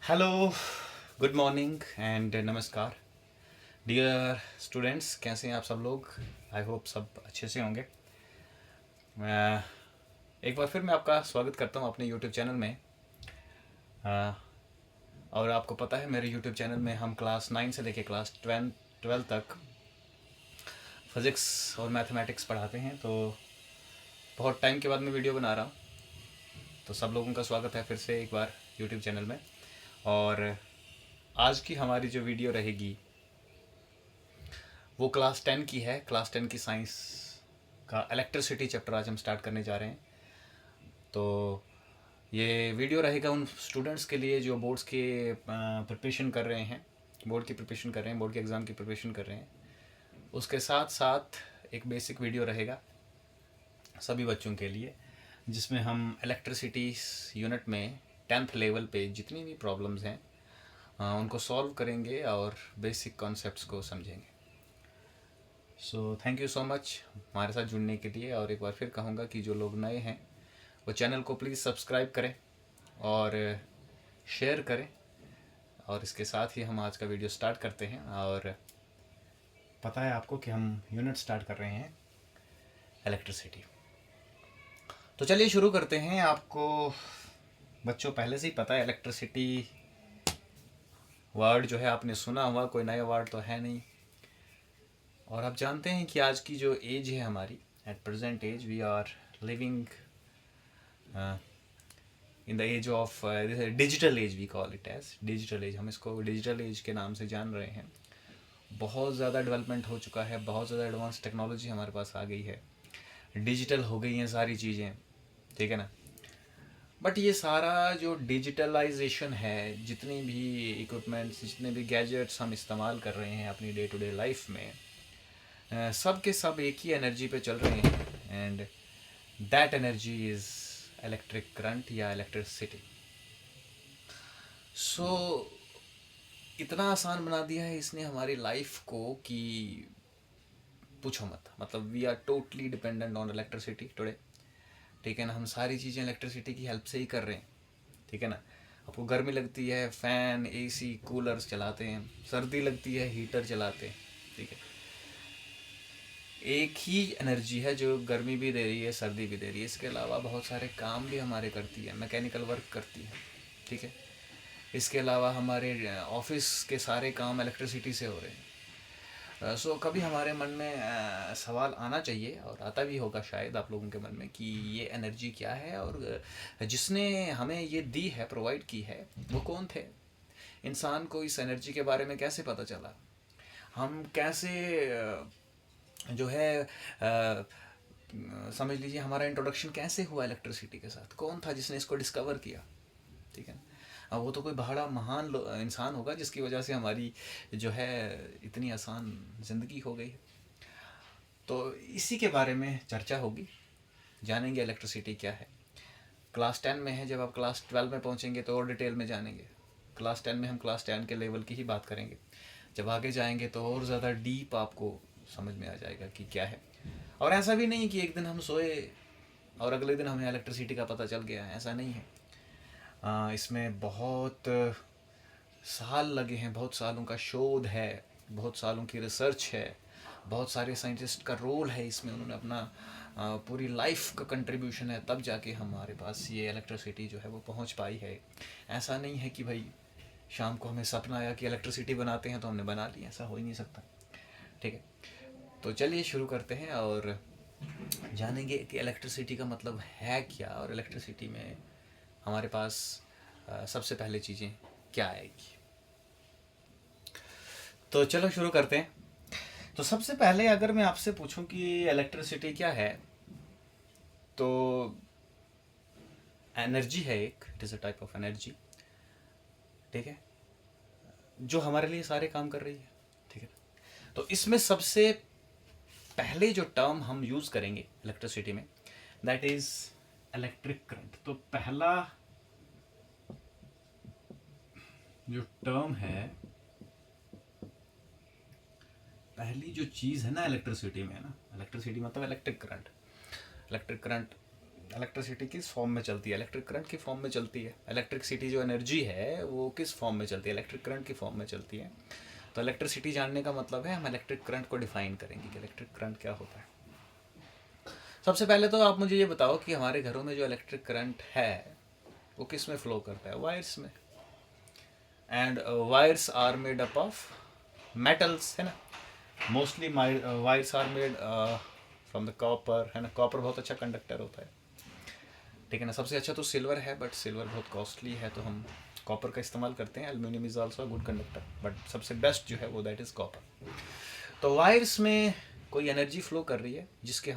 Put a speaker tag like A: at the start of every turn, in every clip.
A: Hello, good morning and नमस्कार dear students. कैसे हैं आप सब लोग? आई होप सब अच्छे से होंगे। मैं एक बार फिर मैं आपका स्वागत करता हूं अपने यूट्यूब चैनल में। अ, और आपको पता है मेरे यूट्यूब चैनल में हम क्लास 9 से लेके क्लास 12 तक फिज़िक्स और मैथमेटिक्स पढ़ाते हैं। तो बहुत टाइम के बाद मैं वीडियो बना रहा हूँ, तो सब लोगों का स्वागत है फिर से एक बार यूट्यूब चैनल में। और आज की हमारी जो वीडियो रहेगी वो क्लास 10 की है। क्लास 10 की साइंस का इलेक्ट्रिसिटी चैप्टर आज हम स्टार्ट करने जा रहे हैं। तो ये वीडियो रहेगा उन स्टूडेंट्स के लिए जो बोर्ड्स के प्रिपरेशन कर रहे हैं, बोर्ड की प्रिपरेशन कर रहे हैं, बोर्ड के एग्ज़ाम की प्रिपरेशन कर रहे हैं। उसके साथ साथ एक बेसिक वीडियो रहेगा सभी बच्चों के लिए, जिसमें हम इलेक्ट्रिसिटी यूनिट में 10th लेवल पे जितनी भी प्रॉब्लम्स हैं उनको सॉल्व करेंगे और बेसिक कॉन्सेप्ट्स को समझेंगे। So thank you so much हमारे साथ जुड़ने के लिए। और एक बार फिर कहूँगा कि जो लोग नए हैं वो चैनल को प्लीज़ सब्सक्राइब करें और शेयर करें। और इसके साथ ही हम आज का वीडियो स्टार्ट करते हैं। और पता है आपको कि हम यूनिट स्टार्ट कर रहे हैं इलेक्ट्रिसिटी। तो चलिए शुरू करते हैं। आपको बच्चों पहले से ही पता है इलेक्ट्रिसिटी वर्ड जो है आपने सुना हुआ, कोई नया वर्ड तो है नहीं। और आप जानते हैं कि आज की जो एज है हमारी, at present age we are living in the age of digital age, we call it age digital age. हम इसको डिजिटल एज के नाम से जान रहे हैं। बहुत ज़्यादा डेवलपमेंट हो चुका है, बहुत ज़्यादा एडवांस टेक्नोलॉजी हमारे पास आ गई है, डिजिटल हो गई हैं सारी चीज़ें, ठीक है ना। बट ये सारा जो डिजिटलाइजेशन है, जितनी भी इक्विपमेंट्स, जितने भी गैजेट्स हम इस्तेमाल कर रहे हैं अपनी डे टू डे लाइफ में, सब के सब एक ही एनर्जी पे चल रहे हैं। And that energy is electric current या इलेक्ट्रिसिटी। सो इतना आसान बना दिया है इसने हमारी लाइफ को कि पूछो मत। मतलब we are totally dependent on electricity today, ठीक है ना। हम सारी चीज़ें इलेक्ट्रिसिटी की हेल्प से ही कर रहे हैं, ठीक है ना। आपको गर्मी लगती है, फ़ैन, एसी, कूलर्स चलाते हैं। सर्दी लगती है, हीटर चलाते हैं, ठीक है। एक ही एनर्जी है जो गर्मी भी दे रही है, सर्दी भी दे रही है। इसके अलावा बहुत सारे काम भी हमारे करती है, मैकेनिकल वर्क करती है, ठीक है। इसके अलावा हमारे ऑफिस के सारे काम इलेक्ट्रिसिटी से हो रहे हैं। सो कभी हमारे मन में सवाल आना चाहिए, और आता भी होगा शायद आप लोगों के मन में, कि ये एनर्जी क्या है और जिसने हमें ये दी है, प्रोवाइड की है, वो कौन थे। इंसान को इस एनर्जी के बारे में कैसे पता चला, हम कैसे जो है समझ लीजिए हमारा इंट्रोडक्शन कैसे हुआ इलेक्ट्रिसिटी के साथ, कौन था जिसने इसको डिस्कवर किया, ठीक है। अब वो तो कोई बड़ा महान इंसान होगा जिसकी वजह से हमारी जो है इतनी आसान ज़िंदगी हो गई है। तो इसी के बारे में चर्चा होगी, जानेंगे इलेक्ट्रिसिटी क्या है। क्लास 10 में है, जब आप क्लास 12 में पहुंचेंगे तो और डिटेल में जानेंगे। क्लास 10 में हम क्लास 10 के लेवल की ही बात करेंगे। जब आगे जाएंगे तो और ज़्यादा डीप आपको समझ में आ जाएगा कि क्या है। और ऐसा भी नहीं कि एक दिन हम सोए और अगले दिन हमें इलेक्ट्रिसिटी का पता चल गया, ऐसा नहीं है। इसमें बहुत साल लगे हैं, बहुत सालों का शोध है, बहुत सालों की रिसर्च है, बहुत सारे साइंटिस्ट का रोल है इसमें। उन्होंने अपना पूरी लाइफ का कंट्रीब्यूशन है, तब जाके हमारे पास ये इलेक्ट्रिसिटी जो है वो पहुंच पाई है। ऐसा नहीं है कि भाई शाम को हमें सपना आया कि इलेक्ट्रिसिटी बनाते हैं तो हमने बना ली, ऐसा हो ही नहीं सकता, ठीक है। तो चलिए शुरू करते हैं और जानेंगे कि इलेक्ट्रिसिटी का मतलब है क्या, और इलेक्ट्रिसिटी में हमारे पास सबसे पहले चीज़ें क्या आएगी। तो चलो शुरू करते हैं। तो सबसे पहले अगर मैं आपसे पूछूं कि इलेक्ट्रिसिटी क्या है, तो एनर्जी है एक, it is a type of energy, ठीक है, जो हमारे लिए सारे काम कर रही है, ठीक है। तो इसमें सबसे पहले जो टर्म हम यूज़ करेंगे इलेक्ट्रिसिटी में, दैट इज़ इलेक्ट्रिक करंट। तो पहला जो टर्म है, पहली जो चीज़ है ना इलेक्ट्रिसिटी में, है ना, इलेक्ट्रिसिटी मतलब electric current. Electric current electricity किस फॉर्म में चलती है, इलेक्ट्रिक करंट की फॉर्म में चलती है। इलेक्ट्रिसिटी जो एनर्जी है वो किस फॉर्म में चलती है, इलेक्ट्रिक करंट की फॉर्म में चलती है। तो इलेक्ट्रिसिटी जानने का मतलब है हम इलेक्ट्रिक करंट को डिफाइन करेंगे कि इलेक्ट्रिक करंट क्या होता है। सबसे पहले तो आप मुझे ये बताओ कि हमारे घरों में जो इलेक्ट्रिक करंट है वो किस में फ्लो करता है, वायर्स में। And wires are made up of metals, है ना। Mostly wires are made from the copper, है ना। कॉपर बहुत अच्छा कंडक्टर होता है, ठीक है ना। सबसे अच्छा तो सिल्वर है, बट सिल्वर बहुत कॉस्टली है, तो हम कॉपर का इस्तेमाल करते हैं। Aluminium is also a good conductor, but सबसे बेस्ट जो है वो दैट इज़ कॉपर। तो वायर्स में कोई एनर्जी फ्लो कर रही है जिससे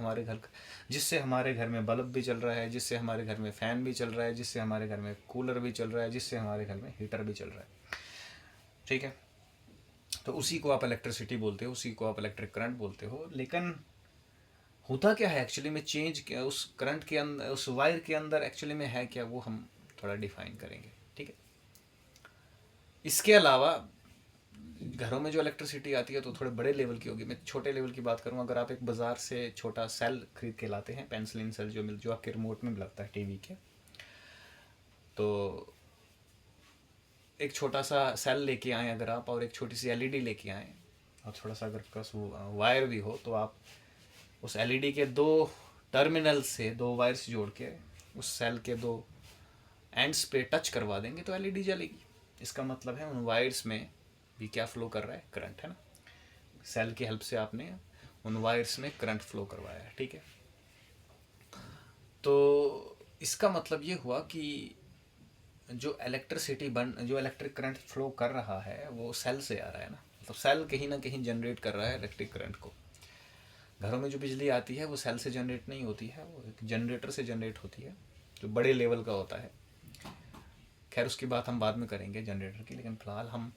A: हमारे घर में बल्ब भी चल रहा है, जिससे हमारे घर में फ़ैन भी चल रहा है, जिससे हमारे घर में कूलर भी चल रहा है, जिससे हमारे घर में हीटर भी चल रहा है, ठीक है। तो उसी को आप इलेक्ट्रिसिटी बोलते हो, उसी को आप इलेक्ट्रिक करंट बोलते हो। लेकिन होता क्या है एक्चुअली में, चेंज क्या उस करंट के अंदर, उस वायर के अंदर एक्चुअली में है क्या, वो हम थोड़ा डिफाइन करेंगे, ठीक है। इसके अलावा घरों में जो इलेक्ट्रिसिटी आती है तो थोड़े बड़े लेवल की होगी। मैं छोटे लेवल की बात करूँ, अगर आप एक बाज़ार से छोटा सेल खरीद के लाते हैं, पेंसिलिन सेल जो आपके रिमोट में लगता है टीवी के, तो एक छोटा सा सेल लेके आए अगर आप, और एक छोटी सी एलईडी लेके आए, और थोड़ा सा अगर पास वायर भी हो, तो आप उस एलईडी के दो टर्मिनल से दो वायर्स जोड़ के उस सेल के दो एंड्स पे टच करवा देंगे तो एलईडी जलेगी। इसका मतलब है उन वायर्स में भी क्या फ्लो कर रहा है, करंट, है ना। सेल की हेल्प से आपने उन वायर्स में करंट फ्लो करवाया है, ठीक है। तो इसका मतलब ये हुआ कि जो इलेक्ट्रिक करंट फ्लो कर रहा है वो सेल से आ रहा है ना। मतलब सेल कहीं ना कहीं जनरेट कर रहा है इलेक्ट्रिक करंट को। घरों में जो बिजली आती है वो सेल से जनरेट नहीं होती है, वो एक जनरेटर से जनरेट होती है जो बड़े लेवल का होता है। खैर उसकी बात हम बाद में करेंगे जनरेटर की, लेकिन फिलहाल हम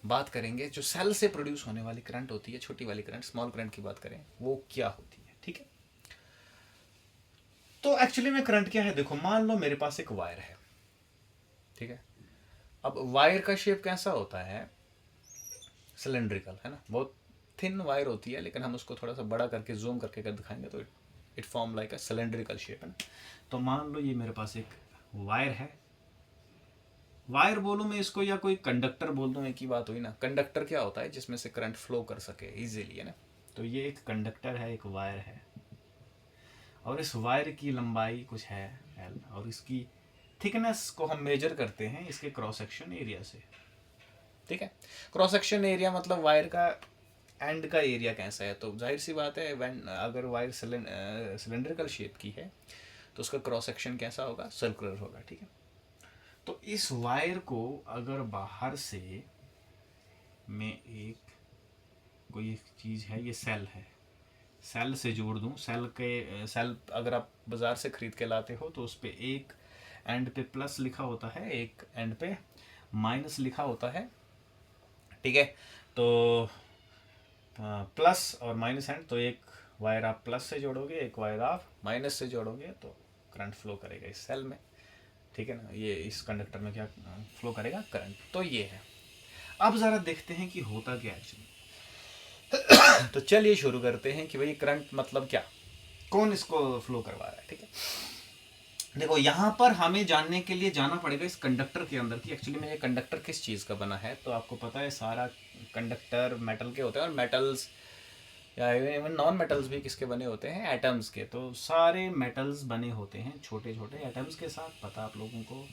A: बात करेंगे जो सेल से प्रोड्यूस होने वाली करंट होती है, छोटी वाली करंट, स्मॉल करंट की बात करें, वो क्या होती है, ठीक है। तो एक्चुअली में करंट क्या है, देखो मान लो मेरे पास एक वायर है, ठीक है। अब वायर का शेप कैसा होता है, सिलेंड्रिकल, है ना। बहुत थिन वायर होती है, लेकिन हम उसको थोड़ा सा बड़ा करके जूम करके अगर दिखाएंगे तो it form like a cylindrical shape, है। तो मान लो ये मेरे पास एक वायर है, वायर बोलूँ मैं इसको या कोई कंडक्टर बोल दूँ, एक ही बात हुई ना। कंडक्टर क्या होता है, जिसमें से करंट फ्लो कर सके इजीली, है ना। तो ये एक कंडक्टर है, एक वायर है, और इस वायर की लंबाई कुछ है एल, और इसकी थिकनेस को हम मेजर करते हैं इसके क्रॉस सेक्शन एरिया से, ठीक है। क्रॉस सेक्शन एरिया मतलब वायर का एंड का एरिया कैसा है। तो जाहिर सी बात है, अगर वायर सिलेंड्रिकल शेप की है तो उसका क्रॉस सेक्शन कैसा होगा, सर्कुलर होगा, ठीक है। तो इस वायर को अगर बाहर से मैं कोई एक चीज़ है, ये सेल है, सेल से जोड़ दूं, सेल अगर आप बाज़ार से ख़रीद के लाते हो तो उस पर एक एंड पे प्लस लिखा होता है, एक एंड पे माइनस लिखा होता है, ठीक है। तो प्लस और माइनस एंड, तो एक वायर आप प्लस से जोड़ोगे, एक वायर आप माइनस से जोड़ोगे, तो करंट फ्लो करेगा इस सेल में, ठीक है ना। ये इस कंडक्टर में क्या फ्लो करेगा, करंट। तो ये है। अब ज़रा देखते हैं कि होता क्या एक्चुअली। तो चलिए शुरू करते हैं कि भाई करंट मतलब क्या, कौन इसको फ्लो करवा रहा है, ठीक है। देखो यहाँ पर हमें जानने के लिए जाना पड़ेगा इस कंडक्टर के अंदर कि एक्चुअली में ये कंडक्टर किस चीज़ का बना है। तो आपको पता है सारा कंडक्टर मेटल के होते हैं, और मेटल्स या इवन नॉन मेटल्स भी किसके बने होते हैं, एटम्स के। तो सारे मेटल्स बने होते हैं छोटे छोटे एटम्स के साथ, पता आप लोगों को,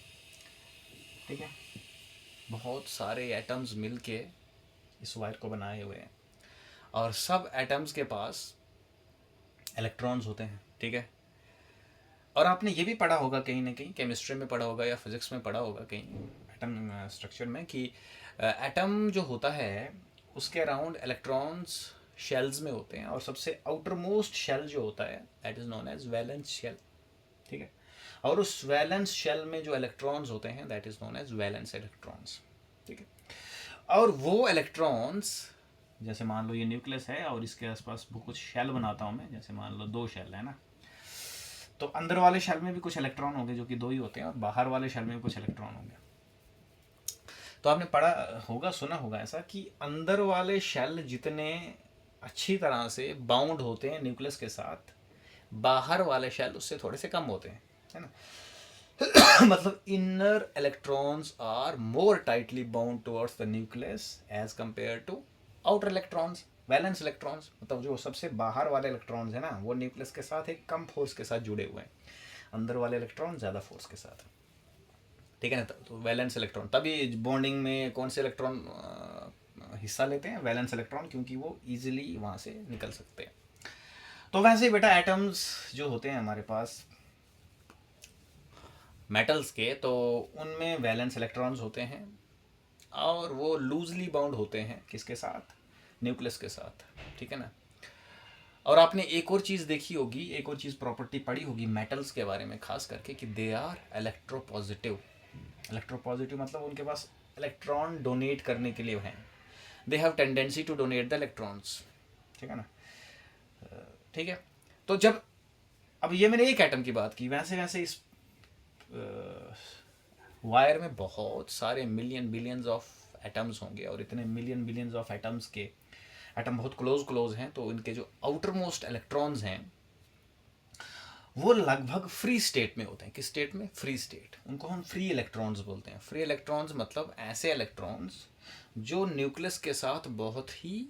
A: ठीक है। बहुत सारे एटम्स मिल के इस वायर को बनाए हुए हैं, और सब एटम्स के पास इलेक्ट्रॉन्स होते हैं, ठीक है। और आपने ये भी पढ़ा होगा कहीं ना कहीं, केमिस्ट्री में पढ़ा होगा या फिजिक्स में पढ़ा होगा कहीं, एटम स्ट्रक्चर में, कि एटम जो होता है उसके अराउंड इलेक्ट्रॉन्स शेल्स में होते हैं, और सबसे आउटर मोस्ट शेल जो होता है that is known as valence shell, ठीक है। और उस वैलेंस शेल में जो इलेक्ट्रॉन्स होते हैं that is known as valence electrons, ठीक है। और वो इलेक्ट्रॉन्स, जैसे मान लो ये न्यूक्लियस है और इसके आसपास वो कुछ शेल बनाता हूँ मैं, जैसे मान लो दो शेल है ना, तो अंदर वाले शेल में भी कुछ इलेक्ट्रॉन होंगे जो कि दो ही होते हैं, और बाहर वाले शेल में भी कुछ इलेक्ट्रॉन होंगे। तो आपने पढ़ा होगा, सुना होगा ऐसा कि अंदर वाले शेल जितने अच्छी तरह से बाउंड होते हैं न्यूक्लियस के साथ, बाहर वाले शेल उससे थोड़े से कम होते हैं, है ना। मतलब inner electrons are more tightly bound towards the nucleus as compare to outer electrons. Valence electrons मतलब जो सबसे बाहर वाले इलेक्ट्रॉन्स हैं ना, वो न्यूक्लियस के साथ एक कम फोर्स के साथ जुड़े हुए हैं, अंदर वाले इलेक्ट्रॉन ज़्यादा फोर्स के साथ, ठीक है ना। तो वैलेंस इलेक्ट्रॉन, तभी बॉन्डिंग में कौन से इलेक्ट्रॉन हिस्सा लेते हैं, वैलेंस इलेक्ट्रॉन, क्योंकि वो ईजिली वहाँ से निकल सकते हैं। तो वैसे ही बेटा एटम्स जो होते हैं हमारे पास मेटल्स के, तो उनमें वैलेंस इलेक्ट्रॉन्स होते हैं और वो लूजली बाउंड होते हैं किसके साथ, न्यूक्लियस के साथ, ठीक है ना। और आपने एक और चीज़ देखी होगी, एक और चीज़ प्रॉपर्टी पढ़ी होगी मेटल्स के बारे में खास करके, कि दे आर इलेक्ट्रोपॉजिटिव। इलेक्ट्रोपॉजिटिव मतलब उनके पास इलेक्ट्रॉन डोनेट करने के लिए हैं, they have tendency to donate the electrons, ठीक है ना। ठीक है, तो जब अब ये मैंने एक एटम की बात की, वैसे वैसे इस वायर में बहुत सारे मिलियन बिलियंस ऑफ एटम्स होंगे, और इतने मिलियन बिलियंस ऑफ एटम्स के एटम बहुत क्लोज क्लोज हैं, तो इनके जो आउटर मोस्ट इलेक्ट्रॉन्स हैं वो लगभग फ्री स्टेट में होते हैं। किस स्टेट में, फ्री स्टेट, उनको हम फ्री इलेक्ट्रॉन्स बोलते हैं। फ्री इलेक्ट्रॉन्स मतलब ऐसे इलेक्ट्रॉन्स जो न्यूक्लियस के साथ बहुत ही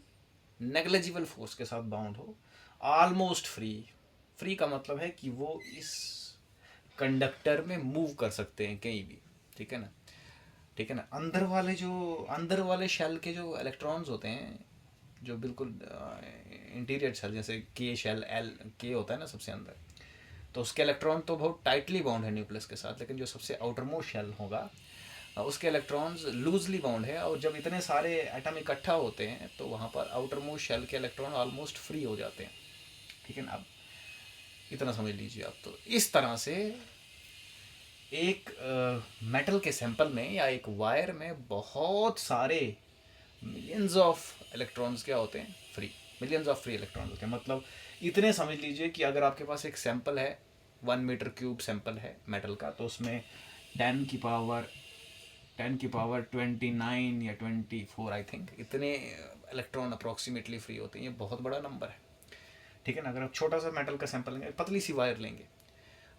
A: नेग्लिजिबल फोर्स के साथ बाउंड हो, ऑलमोस्ट फ्री। फ्री का मतलब है कि वो इस कंडक्टर में मूव कर सकते हैं कहीं भी, ठीक है ना, ठीक है ना। अंदर वाले शेल के जो इलेक्ट्रॉन्स होते हैं, जो बिल्कुल इंटीरियर शेल, जैसे के शेल, एल के होता है ना सबसे अंदर, तो उसके इलेक्ट्रॉन तो बहुत टाइटली बाउंड है न्यूक्लियस के साथ, लेकिन जो सबसे आउटर मोस्ट शेल होगा उसके इलेक्ट्रॉन्स लूजली बाउंड है। और जब इतने सारे एटम इकट्ठा होते हैं तो वहाँ पर आउटर मोस्ट शेल के इलेक्ट्रॉन ऑलमोस्ट फ्री हो जाते हैं, ठीक है ना। अब इतना समझ लीजिए आप। तो इस तरह से एक मेटल के सैंपल में या एक वायर में बहुत सारे मिलियंस ऑफ इलेक्ट्रॉन्स क्या होते हैं, free, millions of free electrons होते हैं। मतलब इतने समझ लीजिए कि अगर आपके पास एक सैंपल है, 1 मीटर क्यूब सैंपल है मेटल का, तो उसमें 10 की पावर 29 या 24 आई थिंक इतने इलेक्ट्रॉन अप्रॉक्सीमेटली फ्री होते हैं। ये बहुत बड़ा नंबर है, ठीक है ना। अगर आप छोटा सा मेटल का सैंपल लेंगे, पतली सी वायर लेंगे,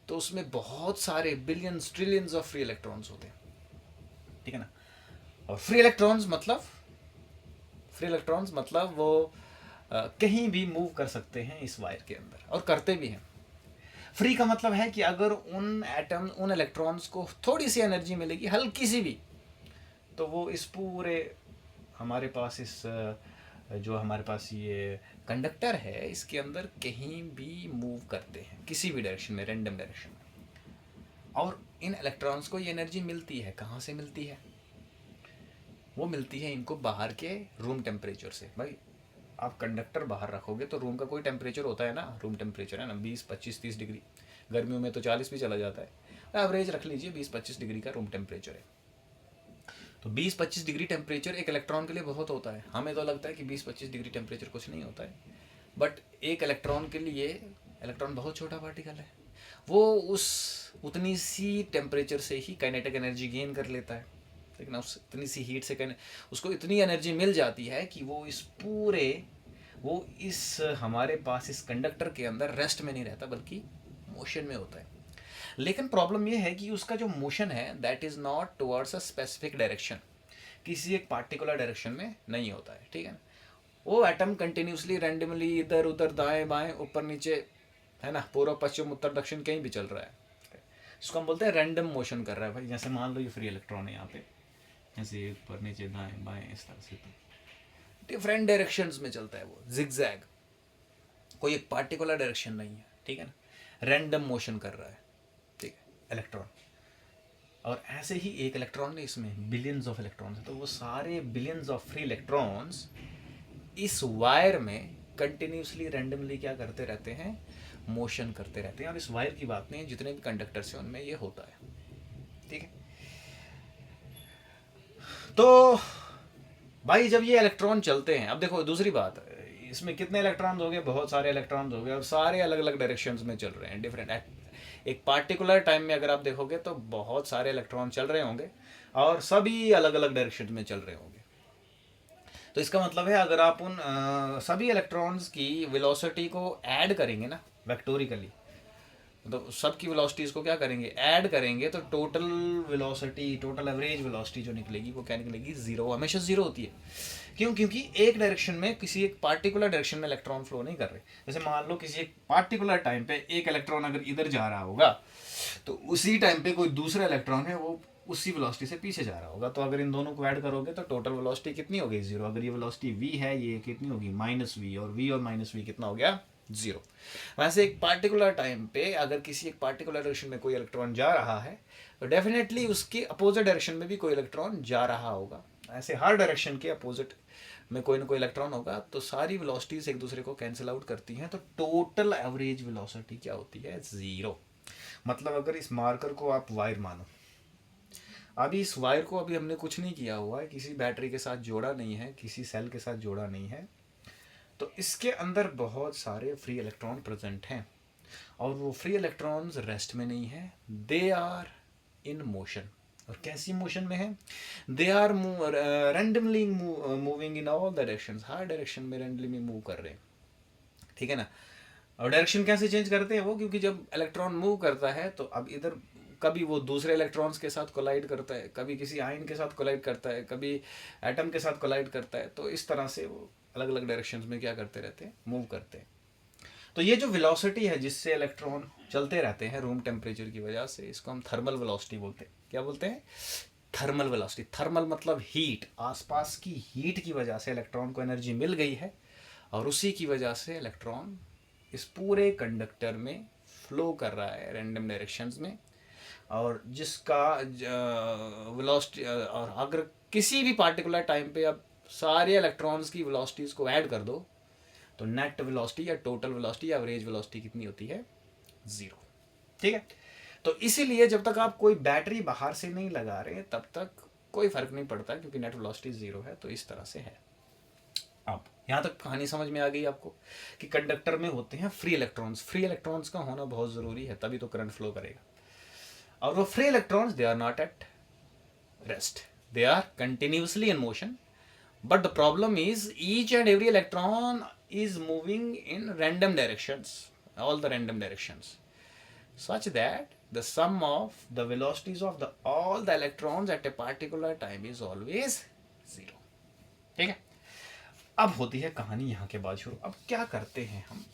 A: तो उसमें बहुत सारे billions trillions of free electrons होते हैं, ठीक है ना। और फ्री इलेक्ट्रॉन्स मतलब वो कहीं भी मूव कर सकते हैं इस वायर के अंदर, और करते भी हैं। फ्री का मतलब है कि अगर उन इलेक्ट्रॉन्स को थोड़ी सी एनर्जी मिलेगी, हल्की सी भी, तो वो इस पूरे हमारे पास इस जो हमारे पास ये कंडक्टर है, इसके अंदर कहीं भी मूव करते हैं, किसी भी डायरेक्शन में, रैंडम डायरेक्शन में। और इन इलेक्ट्रॉन्स को ये एनर्जी मिलती है, कहाँ से मिलती है, वो मिलती है इनको बाहर के रूम टेम्परेचर से। भाई आप कंडक्टर बाहर रखोगे तो रूम का कोई टेम्परेचर होता है ना, रूम टेम्परेचर है ना 20, 25, 30 डिग्री, गर्मियों में तो 40 भी चला जाता है, एवरेज रख लीजिए 20, 25 डिग्री का रूम टेम्परेचर है। तो 20, 25 डिग्री टेम्परेचर एक इलेक्ट्रॉन के लिए बहुत होता है। हमें तो लगता है कि 20, 25 डिग्री टेम्परेचर कुछ नहीं होता है, बट एक इलेक्ट्रॉन के लिए इलेक्ट्रॉन बहुत छोटा पार्टिकल है, वो उस उतनी सी टेम्परेचर से ही काइनेटिक एनर्जी गेन कर लेता है, लेकिन उस इतनी सी हीट से उसको इतनी एनर्जी मिल जाती है कि वो इस हमारे पास इस कंडक्टर के अंदर रेस्ट में नहीं रहता, बल्कि मोशन में होता है। लेकिन प्रॉब्लम ये है कि उसका जो मोशन है that is not towards a specific direction, किसी एक पार्टिकुलर डायरेक्शन में नहीं होता है, ठीक है ना। वो एटम कंटिन्यूसली रैंडमली इधर उधर दाएं बाएं ऊपर नीचे, है ना, पूर्व पश्चिम उत्तर दक्षिण कहीं भी चल रहा है। इसको हम बोलते हैं रैंडम मोशन कर रहा है भाई। जैसे मान लो ये फ्री इलेक्ट्रॉन है यहाँ पे, ऐसे ऊपर नीचे दाएं बाएं इस तरह से, तो डिफरेंट डायरेक्शंस में चलता है वो, जिगजैग, कोई एक पार्टिकुलर डायरेक्शन नहीं है, ठीक है ना, रैंडम मोशन कर रहा है, ठीक है, इलेक्ट्रॉन। और ऐसे ही एक इलेक्ट्रॉन नहीं, इसमें बिलियंस ऑफ इलेक्ट्रॉन्स हैं, तो वो सारे बिलियंस ऑफ फ्री इलेक्ट्रॉन्स इस वायर में कंटिन्यूसली रैंडमली क्या करते रहते हैं, मोशन करते रहते हैं। और इस वायर की बात नहीं है, जितने भी कंडक्टर्स हैं उनमें ये होता है, ठीक है। तो भाई जब ये इलेक्ट्रॉन चलते हैं, अब देखो दूसरी बात, इसमें कितने इलेक्ट्रॉन्स हो गए, बहुत सारे इलेक्ट्रॉन्स हो गए, और सारे अलग अलग डायरेक्शंस में चल रहे हैं, डिफरेंट। एक पार्टिकुलर टाइम में अगर आप देखोगे तो बहुत सारे इलेक्ट्रॉन चल रहे होंगे, और सभी अलग अलग डायरेक्शन में चल रहे होंगे। तो इसका मतलब है अगर आप उन सभी इलेक्ट्रॉन्स की वेलोसिटी को ऐड करेंगे ना वेक्टोरिकली, तो सबकी वेलोसिटीज़ को क्या करेंगे, ऐड करेंगे, तो total velocity, total average velocity जो निकलेगी वो क्या निकलेगी, ज़ीरो, हमेशा ज़ीरो होती है। क्यों? क्योंकि एक डायरेक्शन में, किसी एक पार्टिकुलर डायरेक्शन में इलेक्ट्रॉन फ्लो नहीं कर रहे। जैसे मान लो किसी एक पार्टिकुलर टाइम पे एक इलेक्ट्रॉन अगर इधर जा रहा होगा, तो उसी टाइम पे कोई दूसरा इलेक्ट्रॉन है वो उसी वेलोसिटी से पीछे जा रहा होगा, तो अगर इन दोनों को ऐड करोगे तो टोटल वेलोसिटी कितनी हो गई, जीरो। अगर ये वेलोसिटी v है, ये कितनी होगी, माइनस वी, और v और माइनस वी कितना हो गया, जीरो। वैसे एक पार्टिकुलर टाइम पे अगर किसी एक पार्टिकुलर डायरेक्शन में कोई इलेक्ट्रॉन जा रहा है, तो डेफिनेटली उसके अपोजिट डायरेक्शन में भी कोई इलेक्ट्रॉन जा रहा होगा। ऐसे हर डायरेक्शन के अपोजिट में कोई ना कोई इलेक्ट्रॉन होगा, तो सारी वेलोसिटीज एक दूसरे को कैंसिल आउट करती हैं, तो टोटल एवरेज वेलोसिटी क्या होती है, ज़ीरो। मतलब अगर इस मार्कर को आप वायर मानो, अभी इस वायर को अभी हमने कुछ नहीं किया हुआ है, किसी बैटरी के साथ जोड़ा नहीं है, किसी सेल के साथ जोड़ा नहीं है, तो इसके अंदर बहुत सारे फ्री इलेक्ट्रॉन प्रेजेंट हैं, और वो फ्री इलेक्ट्रॉन्स रेस्ट में नहीं है, दे आर इन मोशन। और कैसी मोशन में है, they are randomly moving in all directions, हर डायरेक्शन में रैंडमली मूव कर रहे हैं, ठीक है ना। और डायरेक्शन कैसे चेंज करते हैं वो, क्योंकि जब इलेक्ट्रॉन मूव करता है तो अब इधर कभी वो दूसरे इलेक्ट्रॉन्स के साथ कोलाइड करता है, कभी किसी आयन के साथ कोलाइड करता है, कभी एटम के साथ कोलाइड करता है, तो इस तरह से वो अलग अलग डायरेक्शंस में क्या करते रहते हैं, मूव करते हैं। तो ये जो वेलोसिटी है जिससे इलेक्ट्रॉन चलते रहते हैं रूम टेम्परेचर की वजह से, इसको हम थर्मल वेलोसिटी बोलते हैं। क्या बोलते हैं, थर्मल वेलोसिटी। थर्मल मतलब हीट, आसपास की हीट की वजह से इलेक्ट्रॉन को एनर्जी मिल गई है, और उसी की वजह से इलेक्ट्रॉन इस पूरे कंडक्टर में फ्लो कर रहा है रैंडम डायरेक्शंस में, और जिसका वेलोसिटी, और अगर किसी भी पार्टिकुलर टाइम पे अब सारे इलेक्ट्रॉन्स की वेलोसिटीज़ को ऐड कर दो, तो नेट वेलोसिटी या टोटल वेलोसिटी या एवरेज वेलोसिटी कितनी होती है, ज़ीरो। ठीक है। तो इसीलिए जब तक आप कोई बैटरी बाहर से नहीं लगा रहे तब तक कोई फर्क नहीं पड़ता, क्योंकि नेट वेलोसिटी ज़ीरो है। तो इस तरह से है। अब यहाँ तक कहानी समझ में आ गई आपको कि कंडक्टर में होते हैं फ्री इलेक्ट्रॉन्स। फ्री इलेक्ट्रॉन्स का होना बहुत ज़रूरी है, तभी तो करंट फ्लो करेगा। और वो free electrons, they are not at rest, they are continuously in motion, but the problem is each and every electron is moving in random directions, all the random directions, such that the sum of the velocities of the all the electrons at a particular time is always zero। ठीक है। अब होती है कहानी यहाँ के बाद शुरू। अब क्या करते हैं हम,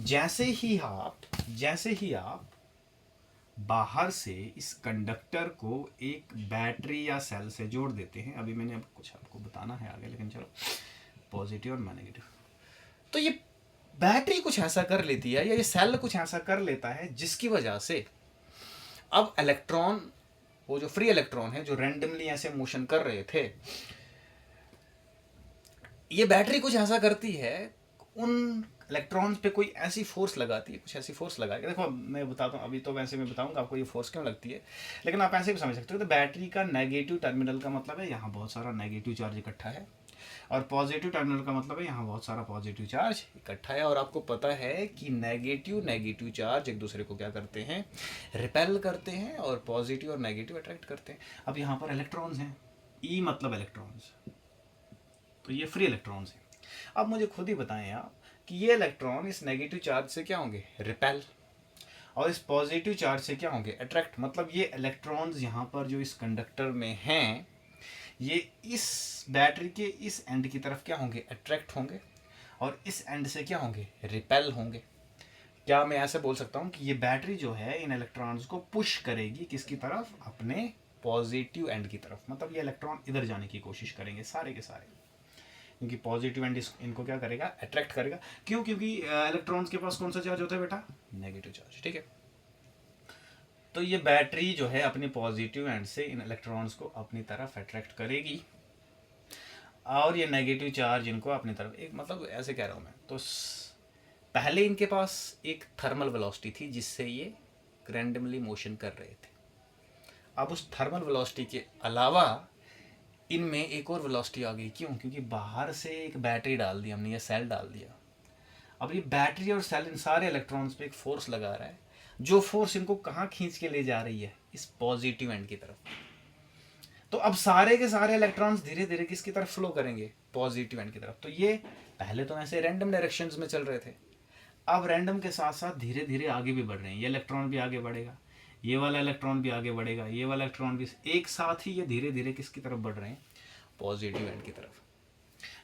A: जैसे ही आप बाहर से इस कंडक्टर को एक बैटरी या सेल से जोड़ देते हैं, अभी मैंने अब कुछ आपको बताना है आगे, लेकिन चलो, पॉजिटिव और नेगेटिव, तो ये बैटरी कुछ ऐसा कर लेती है या ये सेल कुछ ऐसा कर लेता है जिसकी वजह से अब इलेक्ट्रॉन, वो जो फ्री इलेक्ट्रॉन है जो रैंडमली ऐसे मोशन कर रहे थे, ये बैटरी कुछ ऐसा करती है, उन इलेक्ट्रॉन्स पे कोई ऐसी फोर्स लगाती है, कुछ ऐसी फोर्स लगा के, देखो मैं बताता हूँ, अभी तो वैसे मैं बताऊंगा आपको ये फोर्स क्यों लगती है, लेकिन आप ऐसे भी समझ सकते हो। तो बैटरी का नेगेटिव टर्मिनल का मतलब है यहाँ बहुत सारा नेगेटिव चार्ज इकट्ठा है, और पॉजिटिव टर्मिनल का मतलब है यहाँ बहुत सारा पॉजिटिव चार्ज इकट्ठा है। और आपको पता है कि नेगेटिव चार्ज एक दूसरे को क्या करते हैं, रिपेल करते हैं, और पॉजिटिव और नेगेटिव अट्रैक्ट करते हैं। अब यहाँ पर इलेक्ट्रॉन्स हैं, ई मतलब इलेक्ट्रॉन्स, तो ये फ्री इलेक्ट्रॉन्स हैं। अब मुझे खुद ही बताएं आप कि ये इलेक्ट्रॉन इस नेगेटिव चार्ज से क्या होंगे, रिपेल, और इस पॉजिटिव चार्ज से क्या होंगे, अट्रैक्ट। मतलब ये इलेक्ट्रॉन्स यहाँ पर जो इस कंडक्टर में हैं, ये इस बैटरी के इस एंड की तरफ क्या होंगे, अट्रैक्ट होंगे, और इस एंड से क्या होंगे, रिपेल होंगे। क्या मैं ऐसे बोल सकता हूँ कि ये बैटरी जो है इन इलेक्ट्रॉन्स को पुश करेगी किसकी तरफ, अपने पॉजिटिव एंड की तरफ। मतलब ये इलेक्ट्रॉन इधर जाने की कोशिश करेंगे सारे के सारे, क्योंकि पॉजिटिव एंड इनको क्या करेगा, अट्रैक्ट करेगा। क्यों? क्योंकि इलेक्ट्रॉन्स के पास कौन सा चार्ज होता है बेटा, नेगेटिव चार्ज। ठीक है। तो ये बैटरी जो है अपने पॉजिटिव एंड से इन इलेक्ट्रॉन्स को अपनी तरफ अट्रैक्ट करेगी, और ये नेगेटिव चार्ज इनको अपनी तरफ, एक मतलब ऐसे कह रहा हूँ मैं, तो पहले इनके पास एक थर्मल वेलोसिटी थी जिससे ये रैंडमली मोशन कर रहे थे। अब उस थर्मल वेलोसिटी के अलावा इनमें एक और वेलोसिटी आ गई। क्यों? क्योंकि बाहर से एक बैटरी डाल दी हमने, या सेल डाल दिया। अब ये बैटरी और सेल इन सारे इलेक्ट्रॉन्स पे एक फोर्स लगा रहा है, जो फोर्स इनको कहाँ खींच के ले जा रही है, इस पॉजिटिव एंड की तरफ। तो अब सारे के सारे इलेक्ट्रॉन्स धीरे धीरे किसकी तरफ फ्लो करेंगे, पॉजिटिव एंड की तरफ। तो ये पहले तो ऐसे रैंडम डायरेक्शंस में चल रहे थे, अब रैंडम के साथ साथ धीरे धीरे आगे भी बढ़ रहे हैं, ये इलेक्ट्रॉन भी आगे बढ़ेगा, ये वाला इलेक्ट्रॉन भी आगे बढ़ेगा, ये वाला इलेक्ट्रॉन भी, एक साथ ही ये धीरे धीरे किसकी तरफ बढ़ रहे हैं, पॉजिटिव एंड की तरफ।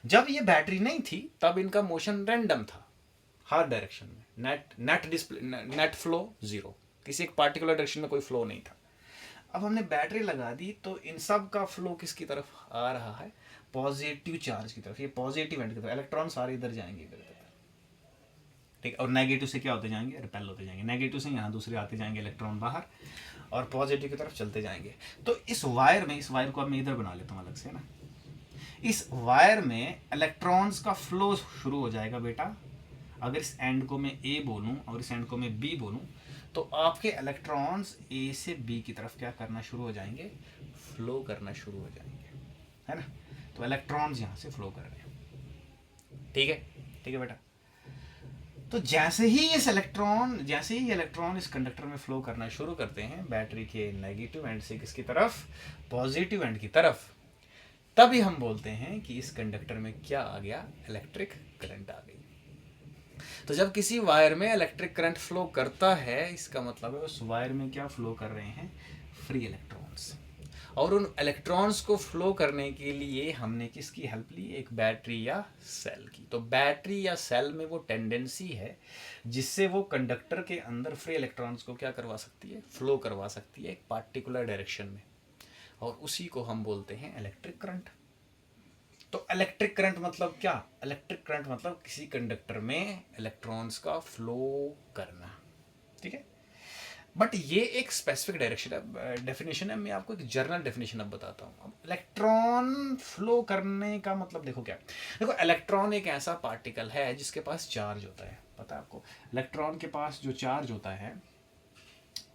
A: जब ये बैटरी नहीं थी तब इनका मोशन रैंडम था हर डायरेक्शन में, नेट फ्लो जीरो, किसी एक पार्टिकुलर डायरेक्शन में कोई फ्लो नहीं था। अब हमने बैटरी लगा दी तो इन सब का फ्लो किसकी तरफ आ रहा है, पॉजिटिव चार्ज की तरफ, ये पॉजिटिव एंड की तरफ, इलेक्ट्रॉन सारे इधर जाएंगे इधर, ठीक, और नेगेटिव से क्या होते जाएंगे, रिपेल होते जाएंगे, नेगेटिव से यहाँ दूसरे आते जाएंगे इलेक्ट्रॉन बाहर, और पॉजिटिव की तरफ चलते जाएंगे। तो इस वायर को अब मैं इधर बना लेता हूँ अलग से ना, इस वायर में इलेक्ट्रॉन्स का फ्लो शुरू हो जाएगा बेटा। अगर इस एंड को मैं ए बोलूँ और इस एंड को मैं बी बोलूँ तो आपके इलेक्ट्रॉन्स ए से बी की तरफ क्या करना शुरू हो जाएंगे, फ्लो करना शुरू हो जाएंगे, है ना। तो इलेक्ट्रॉन्स यहाँ से फ्लो कर रहे हैं, ठीक है बेटा। तो जैसे ही ये इलेक्ट्रॉन इस कंडक्टर में फ्लो करना शुरू करते हैं बैटरी के नेगेटिव एंड से किसकी तरफ, पॉजिटिव एंड की तरफ, तभी हम बोलते हैं कि इस कंडक्टर में क्या आ गया, इलेक्ट्रिक करंट आ गई। तो जब किसी वायर में इलेक्ट्रिक करंट फ्लो करता है इसका मतलब है उस वायर में क्या फ्लो कर रहे हैं, फ्री इलेक्ट्रॉन्स। और उन इलेक्ट्रॉन्स को फ्लो करने के लिए हमने किसकी हेल्प ली, एक बैटरी या सेल की। तो बैटरी या सेल में वो टेंडेंसी है जिससे वो कंडक्टर के अंदर फ्री इलेक्ट्रॉन्स को क्या करवा सकती है, फ्लो करवा सकती है एक पार्टिकुलर डायरेक्शन में, और उसी को हम बोलते हैं इलेक्ट्रिक करंट। तो इलेक्ट्रिक करंट मतलब क्या, इलेक्ट्रिक करंट मतलब किसी कंडक्टर में इलेक्ट्रॉन्स का फ्लो करना, ठीक है। बट ये एक स्पेसिफिक डेफिनेशन है, मैं आपको एक जनरल डेफिनेशन अब बताता हूँ। अब इलेक्ट्रॉन फ्लो करने का मतलब देखो क्या, देखो इलेक्ट्रॉन एक ऐसा पार्टिकल है जिसके पास चार्ज होता है, पता है आपको। इलेक्ट्रॉन के पास जो चार्ज होता है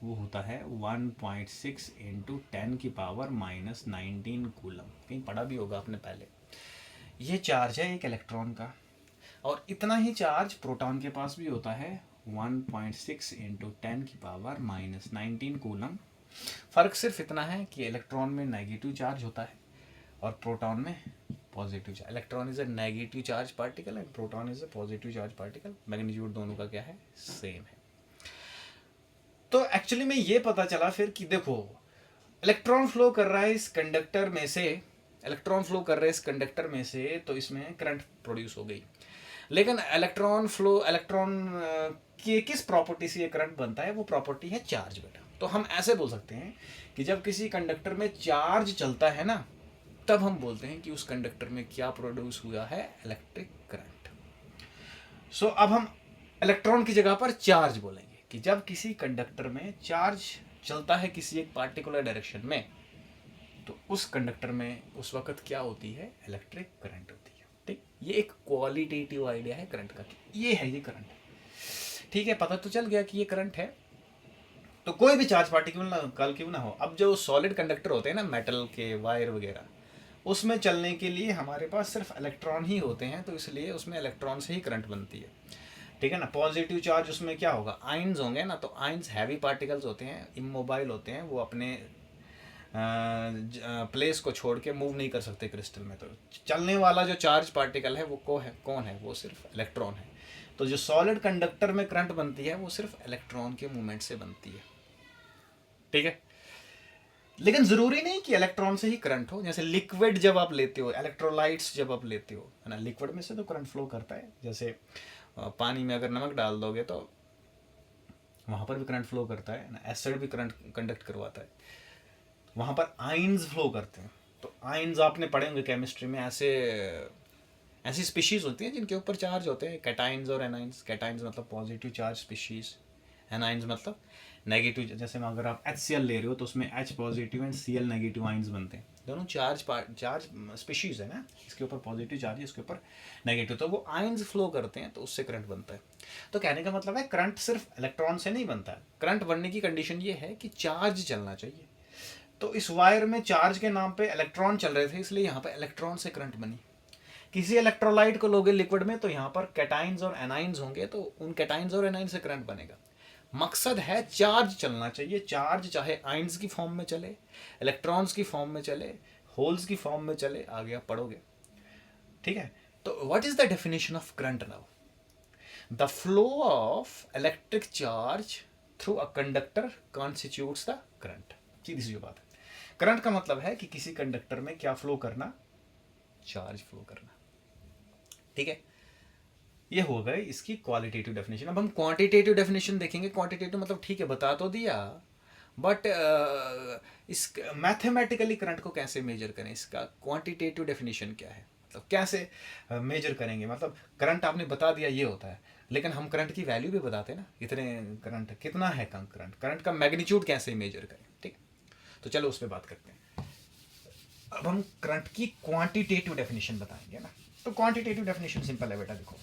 A: वो होता है 1.6 इंटू 10 की पावर माइनस 19 कूलम, कहीं पढ़ा भी होगा आपने पहले। ये चार्ज है एक इलेक्ट्रॉन का, और इतना ही चार्ज प्रोटॉन के पास भी होता है 1.6 इंटू 10 की पावर माइनस 19 कूलम। फ़र्क सिर्फ इतना है कि इलेक्ट्रॉन में नेगेटिव चार्ज होता है और प्रोटॉन में positive charge. Electron is a negative charge particle and proton is a positive charge particle. Magnitude दोनों का क्या है, सेम है। तो एक्चुअली में ये पता चला फिर कि देखो इलेक्ट्रॉन फ्लो कर रहा है इस कंडक्टर में से, तो इसमें करंट प्रोड्यूस हो गई। लेकिन इलेक्ट्रॉन की किस प्रॉपर्टी से ये करंट बनता है, वो प्रॉपर्टी है चार्ज बेटा। तो हम ऐसे बोल सकते हैं कि जब किसी कंडक्टर में चार्ज चलता है ना, तब हम बोलते हैं कि उस कंडक्टर में क्या प्रोड्यूस हुआ है, इलेक्ट्रिक करंट। सो अब हम इलेक्ट्रॉन की जगह पर चार्ज बोलेंगे कि जब किसी कंडक्टर में चार्ज चलता है किसी एक पार्टिकुलर डायरेक्शन में, तो उस कंडक्टर में उस वक्त क्या होती है, इलेक्ट्रिक करंट होती है। ठीक, ये एक क्वालिटेटिव आइडिया है करंट का, ये है ये करंट। ठीक है, पता तो चल गया कि ये करंट है। तो कोई भी चार्ज पार्टिकल ना कल क्यों ना हो, अब जो सॉलिड कंडक्टर होते हैं ना, मेटल के वायर वगैरह, उसमें चलने के लिए हमारे पास सिर्फ इलेक्ट्रॉन ही होते हैं, तो इसलिए उसमें इलेक्ट्रॉन से ही करंट बनती है। ठीक है ना। पॉजिटिव चार्ज उसमें क्या होगा, आयंस होंगे ना, तो आयंस हैवी पार्टिकल्स होते हैं, इमोबाइल होते हैं, वो अपने प्लेस को छोड़ के मूव नहीं कर सकते क्रिस्टल में। तो चलने वाला जो चार्ज पार्टिकल है वो कौन है, वो सिर्फ इलेक्ट्रॉन है। तो जो सॉलिड कंडक्टर में करंट बनती है वो सिर्फ इलेक्ट्रॉन के मूवमेंट से बनती है। ठीक है, लेकिन ज़रूरी नहीं कि इलेक्ट्रॉन से ही करंट हो। जैसे लिक्विड जब आप लेते हो, इलेक्ट्रोलाइट्स जब आप लेते हो, है ना, लिक्विड में से तो करंट फ्लो करता है। जैसे पानी में अगर नमक डाल दोगे तो वहाँ पर भी करंट फ्लो करता है ना, एसिड भी करंट कंडक्ट करवाता है, वहाँ पर आयंस फ्लो करते हैं। तो आयंस आपने पढ़े होंगे केमिस्ट्री में, ऐसी स्पीशीज़ होती हैं जिनके ऊपर चार्ज होते हैं, कैटाइंस और एनाइंस। कैटाइंस मतलब पॉजिटिव चार्ज स्पीशीज़, एनाइंस मतलब नेगेटिव। जैसे में अगर आप HCl ले रहे हो तो उसमें H positive and Cl negative ions बनते हैं। दोनों चार्ज स्पीशीज़ है ना, इसके ऊपर पॉजिटिव चार्ज है, इसके ऊपर नेगेटिव, तो वो आयंस फ्लो करते हैं, तो उससे करंट बनता है। तो कहने का मतलब है करंट सिर्फ इलेक्ट्रॉन से नहीं बनता है। करंट बनने की कंडीशन ये है कि चार्ज चलना चाहिए। तो इस वायर में चार्ज के नाम पे इलेक्ट्रॉन चल रहे थे, इसलिए यहाँ पे इलेक्ट्रॉन से करंट बनी। किसी इलेक्ट्रोलाइट को लोगे लिक्विड में, तो यहाँ पर कैटाइंस और एनाइंस होंगे, तो उन कैटाइंस और एनाइंस से करंट बनेगा। मकसद है चार्ज चलना चाहिए। चार्ज चाहे आयंस की फॉर्म में चले, इलेक्ट्रॉन्स की फॉर्म में चले, होल्स की फॉर्म में चले, आगे आप पढ़ोगे। ठीक है, तो what is the definition of current now? The flow of electric charge through a conductor constitutes the current. सीधी सी बात है, करंट का मतलब है कि किसी कंडक्टर में क्या फ्लो करना, चार्ज फ्लो करना। ठीक है, ये हो गई इसकी क्वालिटेटिव डेफिनेशन। अब हम क्वांटिटेटिव डेफिनेशन देखेंगे। क्वांटिटेटिव मतलब ठीक है बता तो दिया, बट इस मैथमेटिकली करंट को कैसे मेजर करें, इसका क्वांटिटेटिव डेफिनेशन क्या है, मतलब कैसे मेजर करेंगे। मतलब करंट आपने बता दिया ये होता है, लेकिन हम करंट की वैल्यू भी बताते हैं ना, इतने करंट कितना है, कम करंट, करंट का मैग्नीट्यूड कैसे मेजर करें। ठीक, तो चलो उस पर बात करते हैं। अब हम करंट की क्वांटिटेटिव डेफिनेशन बताएंगे ना। तो क्वांटिटेटिव डेफिनेशन सिंपल है बेटा, देखो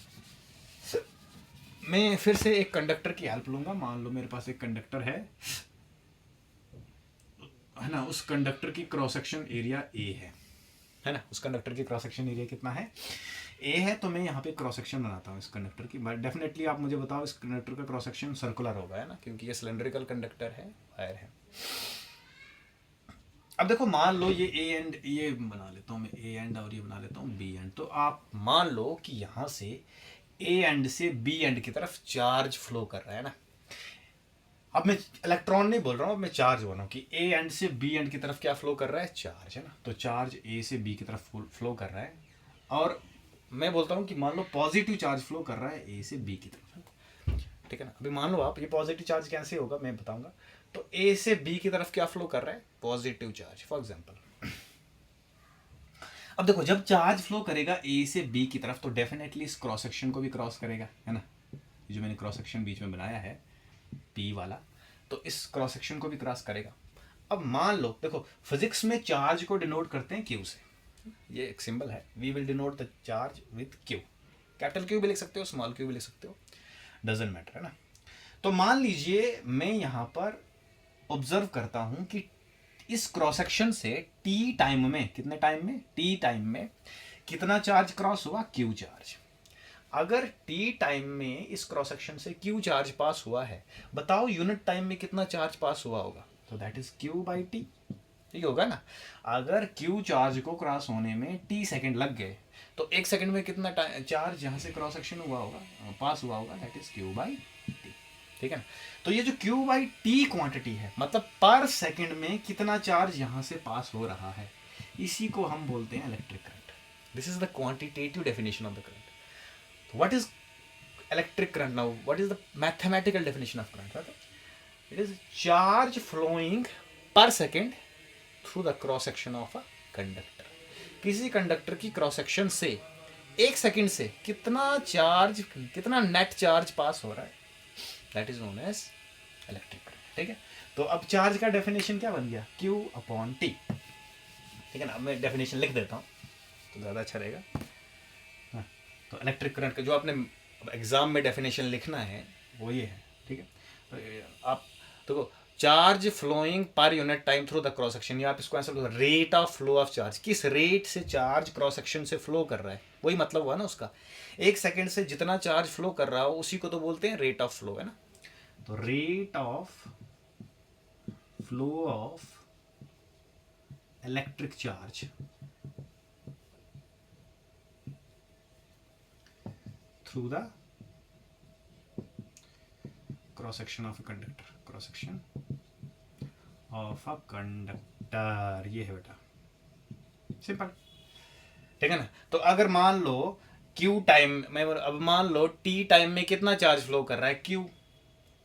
A: मैं फिर से एक कंडक्टर की हेल्प लूंगा। मान लो मेरे पास एक कंडक्टर है ना, उस कंडक्टर की क्रॉस सेक्शन एरिया ए है ना, उस कंडक्टर की क्रॉस सेक्शन एरिया कितना है, ए है। तो मैं यहाँ पे क्रॉस सेक्शन बनाता हूँ इस कंडक्टर की। डेफिनेटली आप मुझे बताओ इस कंडक्टर का क्रॉस सेक्शन सर्कुलर होगा, है ना, क्योंकि ये सिलेंड्रिकल कंडक्टर है, वायर है। अब देखो मान लो ये ए एंड, ये बना लेता हूँ मैं ए एंड, और ये बना लेता हूँ बी एंड। तो आप मान लो कि यहाँ से ए एंड से बी एंड की तरफ चार्ज फ्लो कर रहा है ना। अब मैं इलेक्ट्रॉन नहीं बोल रहा हूँ, अब मैं चार्ज बोल रहा हूँ कि ए एंड से बी एंड की तरफ क्या फ्लो कर रहा है, चार्ज, है ना। तो चार्ज ए से बी की तरफ फ्लो कर रहा है, और मैं बोलता हूँ कि मान लो पॉजिटिव चार्ज फ्लो कर रहा है ए से बी की तरफ। ठीक है ना। अभी मान लो आप, ये पॉजिटिव चार्ज कैसे होगा मैं बताऊंगा। तो ए से बी की तरफ क्या फ्लो कर रहा है, पॉजिटिव चार्ज, फॉर एग्जांपल। अब देखो जब चार्ज फ्लो करेगा ए से बी की तरफ, तो डेफिनेटली इस क्रॉस सेक्शन को भी क्रॉस करेगा, है ना। ये जो मैंने क्रॉस सेक्शन बीच में बनाया है पी वाला, तो इस क्रॉस सेक्शन को भी क्रॉस करेगा। अब मान लो देखो, फिजिक्स में चार्ज को डिनोट करते हैं क्यू से। ये एक सिंबल है, we will denote the charge with Q. Capital Q भी लिख सकते हो, स्मॉल क्यू भी लिख सकते हो, डजेंट मैटर, है ना। तो मान लीजिए मैं यहाँ पर ऑब्जर्व करता हूँ कि इस क्रॉस सेक्शन से टी टाइम में, कितने टाइम में, टी टाइम में कितना चार्ज क्रॉस हुआ, क्यू चार्ज। अगर टी टाइम में इस क्रॉस सेक्शन से क्यू चार्ज पास हुआ है, बताओ यूनिट टाइम में कितना चार्ज पास हुआ होगा। तो that is Q by T, ठीक होगा ना। अगर क्यू चार्ज को क्रॉस होने में टी सेकंड लग गए, तो एक सेकंड में कितना चार्ज यहाँ से क्रॉस सेक्शन हुआ होगा, पास हुआ होगा, that is Q by T. ठीक है ना। तो ये जो क्यू बाई टी क्वांटिटी है, मतलब पर सेकंड में कितना चार्ज यहाँ से पास हो रहा है, इसी को हम बोलते हैं electric current. This is the quantitative definition of the current. What is electric current now? What is the mathematical definition of current? Okay? It is charge flowing per second through the cross section of a conductor. किसी conductor की cross section से एक second से कितना charge, कितना net charge पास हो रहा है, that is known as electric current. ठीक है। तो अब चार्ज का डेफिनेशन क्या बन गया, Q अपॉन टी। ठीक है ना। अब मैं डेफिनेशन लिख देता हूँ तो ज़्यादा अच्छा रहेगा। तो इलेक्ट्रिक करंट का जो आपने एग्जाम में डेफिनेशन लिखना है वो ये है। ठीक है। तो आप देखो, चार्ज फ्लोइंग पर unit time through the cross section, या आप इसको ऐसा बोलो, rate of flow of charge, किस रेट से चार्ज क्रॉस सेक्शन से फ्लो कर रहा है, वही मतलब हुआ ना उसका। एक सेकंड से जितना चार्ज फ्लो कर रहा हो उसी को तो बोलते हैं रेट ऑफ फ्लो, है ना। तो rate of flow of electric charge through the cross section of a conductor, cross section of a conductor, ये है बेटा, सिंपल। ठीक है ना। तो अगर मान लो Q टाइम में, अब मान लो T टाइम में कितना चार्ज फ्लो कर रहा है, Q।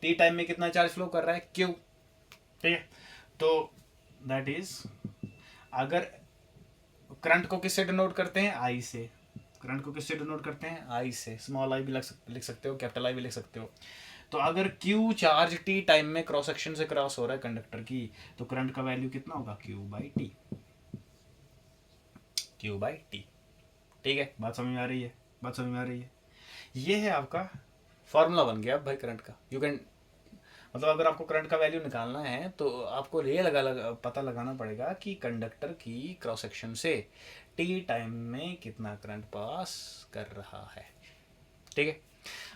A: T टाइम में कितना चार्ज फ्लो कर रहा है, Q। ठीक है। तो दैट इज, अगर करंट को किससे डिनोट करते हैं, I से। करंट को किससे डिनोट करते हैं, I से। स्मॉल आई भी लिख सकते हो, कैपिटल आई भी लिख सकते हो। तो अगर Q चार्ज T टाइम में क्रॉस सेक्शन से क्रॉस हो रहा है कंडक्टर की, तो करंट का वैल्यू कितना होगा, Q by T. Q by T. ठीक है, बात समझ में आ रही है, बात समझ में आ रही है। ये है आपका फॉर्मूला बन गया अब भाई करंट का। यू कैन, मतलब अगर आपको करंट का वैल्यू निकालना है तो आपको ये पता लगाना पड़ेगा कि कंडक्टर की क्रॉस सेक्शन से टी टाइम में कितना करंट पास कर रहा है। ठीक है।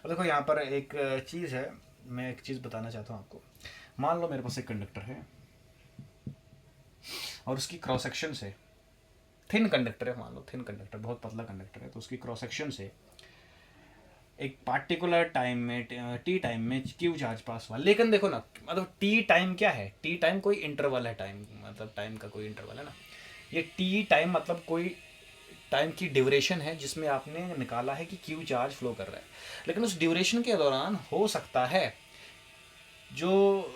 A: अब देखो यहाँ पर एक चीज़ है, मैं एक चीज़ बताना चाहता हूँ आपको। मान लो मेरे पास एक कंडक्टर है और उसकी क्रॉस सेक्शन से, थिन कंडक्टर है, मान लो थिन कंडक्टर, बहुत पतला कंडक्टर है, तो उसकी क्रॉस सेक्शन से एक पार्टिकुलर टाइम में टी टाइम में क्यू चार्ज पास हुआ, लेकिन देखो ना, मतलब टी टाइम क्या है, टी टाइम कोई इंटरवल है, टाइम मतलब टाइम का कोई इंटरवल है ना, ये टी टाइम मतलब कोई टाइम की ड्यूरेशन है जिसमें आपने निकाला है कि क्यू चार्ज फ्लो कर रहा है, लेकिन उस ड्यूरेशन के दौरान हो सकता है जो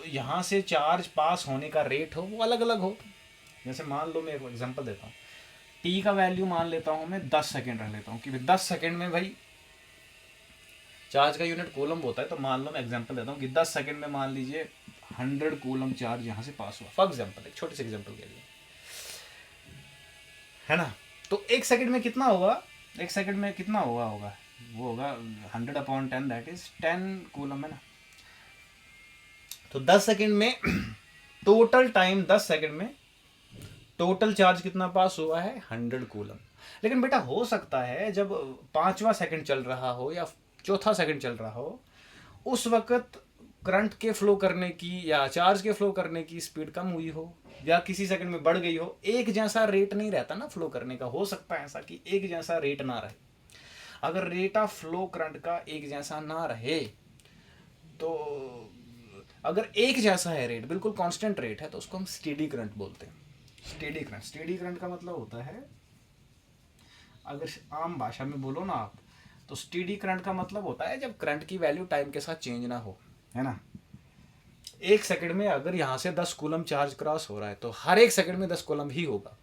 A: यहाँ से चार्ज पास होने का रेट हो वो अलग अलग हो। जैसे मान लो, मैं एक एग्जांपल देता हूँ, टी का वैल्यू मान लेता हूँ मैं 10 सेकेंड रख लेता हूँ कि 10 सेकेंड में भाई चार्ज का यूनिट कूलम होता है, तो मान लो मैं एग्जांपल देता हूँ कि 10 सेकेंड में मान लीजिए 100 कूलम चार्ज यहाँ से पास हुआ, फॉर एग्जांपल, एक छोटे से एग्जांपल के लिए, है ना। तो एक सेकंड में कितना होगा, एक सेकंड में कितना होगा वो होगा 100/10, दैट इज 10 कूलम, है ना। तो 10 सेकंड में टोटल टाइम 10 सेकंड में टोटल चार्ज कितना पास हुआ है, 100 कूलम। लेकिन बेटा हो सकता है जब 5वां सेकंड चल रहा हो या चौथा सेकंड चल रहा हो, उस वक्त करंट के फ्लो करने की या चार्ज के फ्लो करने की स्पीड कम हुई हो या किसी सेकंड में बढ़ गई हो, एक जैसा रेट नहीं रहता ना फ्लो करने का। हो सकता है ऐसा कि एक जैसा रेट ना रहे। अगर रेट ऑफ फ्लो करंट का एक जैसा ना रहे, तो अगर एक जैसा है रेट, बिल्कुल कांस्टेंट रेट है, तो उसको हम स्टेडी करंट बोलते हैं। स्टेडी करंट का मतलब होता है, अगर आम भाषा में बोलो ना आप, तो स्टेडी करंट का मतलब होता है जब करंट की वैल्यू टाइम के साथ चेंज ना हो, है ना। एक सेकंड में अगर यहाँ से 10 कूलम चार्ज क्रॉस हो रहा है तो हर एक सेकंड में 10 कूलम ही होगा।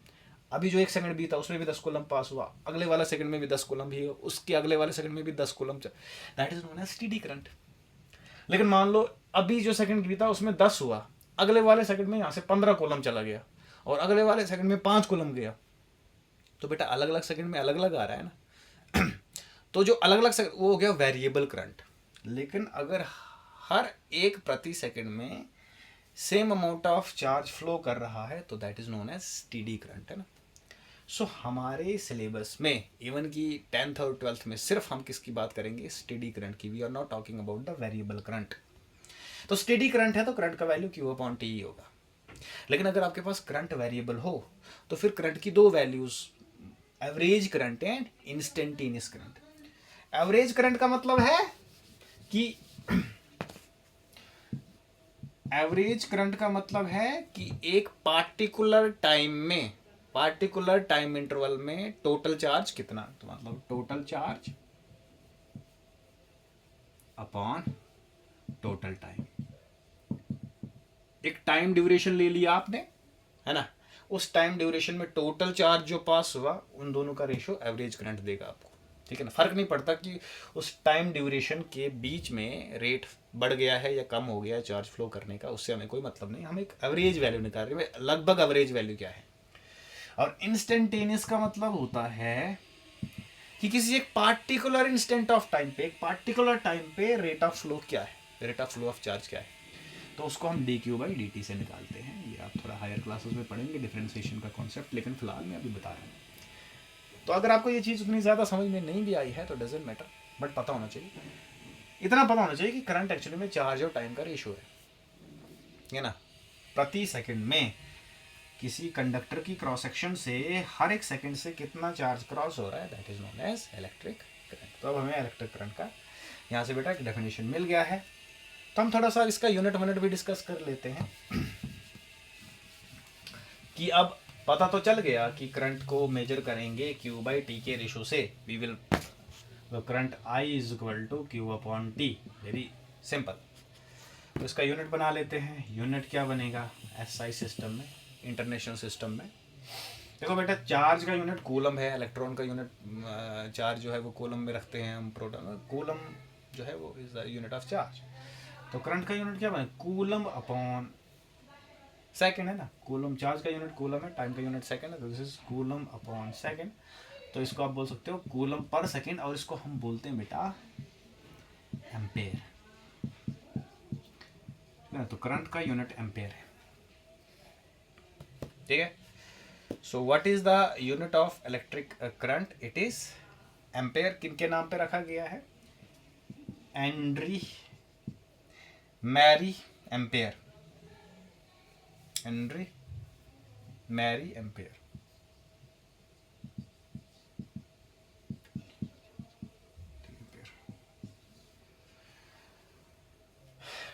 A: अभी जो एक सेकंड बीता उसमें भी 10 कूलम पास हुआ, अगले वाला सेकंड में भी 10 कूलम ही, उसके अगले वाले सेकंड में भी 10 coulomb, that is known as steady current. लेकिन मान लो अभी जो सेकंड बीता उसमें 10 हुआ, अगले वाले सेकंड में यहाँ से 15 कूलम चला गया और अगले वाले सेकंड में 5 कूलम गया, तो बेटा अलग अलग सेकंड में अलग अलग आ रहा है ना। तो जो अलग अलग सेकंड, वो हो गया वेरिएबल करंट। लेकिन अगर हर एक प्रति सेकंड में same amount of charge flow कर रहा है तो that is known as steady current, है ना। सो हमारे सिलेबस में इवन की 10th और 12th में सिर्फ हम किसकी बात करेंगे, स्टेडी करंट की। We are not talking about the variable current. तो स्टेडी करंट है तो करंट का वैल्यू Q/T ही होगा। लेकिन अगर आपके पास करंट वेरिएबल हो तो फिर करंट की दो values, average current and instantaneous current. Average current का मतलब है कि एवरेज करंट का मतलब है कि एक पार्टिकुलर टाइम इंटरवल में टोटल चार्ज कितना, तो मतलब total charge upon total time. एक टाइम ड्यूरेशन ले लिया आपने, है ना, उस टाइम ड्यूरेशन में टोटल चार्ज जो पास हुआ, उन दोनों का रेशियो एवरेज करंट देगा आपको, ठीक है ना। फर्क नहीं पड़ता कि उस टाइम ड्यूरेशन के बीच में रेट बढ़ गया है या कम हो गया है चार्ज फ्लो करने का, उससे हमें कोई मतलब नहीं। हम एक एवरेज वैल्यू निकाल रहे हैं, लगभग एवरेज वैल्यू क्या है। और इंस्टेंटेनियस का मतलब होता है कि किसी एक पार्टिकुलर इंस्टेंट ऑफ टाइम पे, एक पार्टिकुलर टाइम पे रेट ऑफ फ्लो क्या है, rate of flow of charge क्या है, तो उसको हम dQ/dt से निकालते हैं। ये आप थोड़ा हायर क्लासेस में पढ़ेंगे डिफरेंशिएशन का कॉन्सेप्ट, लेकिन फिलहाल मैं अभी बता रहा हूँ। तो अगर आपको ये चीज़ उतनी ज़्यादा समझ में नहीं भी आई है तो डजेंट मैटर, बट पता होना चाहिए, इतना पता होना चाहिए कि करंट एक्चुअली में चार्ज और टाइम का रेशियो है ना। प्रति सेकंड में किसी कंडक्टर की क्रॉस सेक्शन से हर एक सेकंड से कितना चार्ज क्रॉस हो रहा है, that is known as electric current. तो अब हमें इलेक्ट्रिक करंट का यहाँ से बेटा एक डेफिनेशन मिल गया है। तो हम थोड़ा सा इसका यूनिट भी डिस्कस कर लेते हैं कि अब पता तो चल गया कि करंट को मेजर करेंगे Q/T के रेशो से। We will current I is equal to Q/T, very simple. तो इसका यूनिट बना लेते हैं। यूनिट क्या बनेगा SI सिस्टम में, इंटरनेशनल सिस्टम में। देखो बेटा, चार्ज का यूनिट कूलम है, इलेक्ट्रॉन का यूनिट चार्ज जो है वो कूलम में रखते हैं हम, प्रोटॉन, कूलम जो है वो is the unit of charge. तो करंट का यूनिट क्या बने, कूलम अपॉन सेकंड, है ना। कूलम चार्ज का यूनिट कूलम है, टाइम का यूनिट सेकंड है, तो this is coulomb upon second. तो इसको आप बोल सकते हो कूलम पर सेकंड, और इसको हम बोलते हैं बेटा एम्पेयर। तो करंट का यूनिट एम्पेयर है, ठीक है। So what is the unit of electric current, it is ampere. किनके नाम पे रखा गया है, Andre Marie Ampere, Andre Marie Ampere.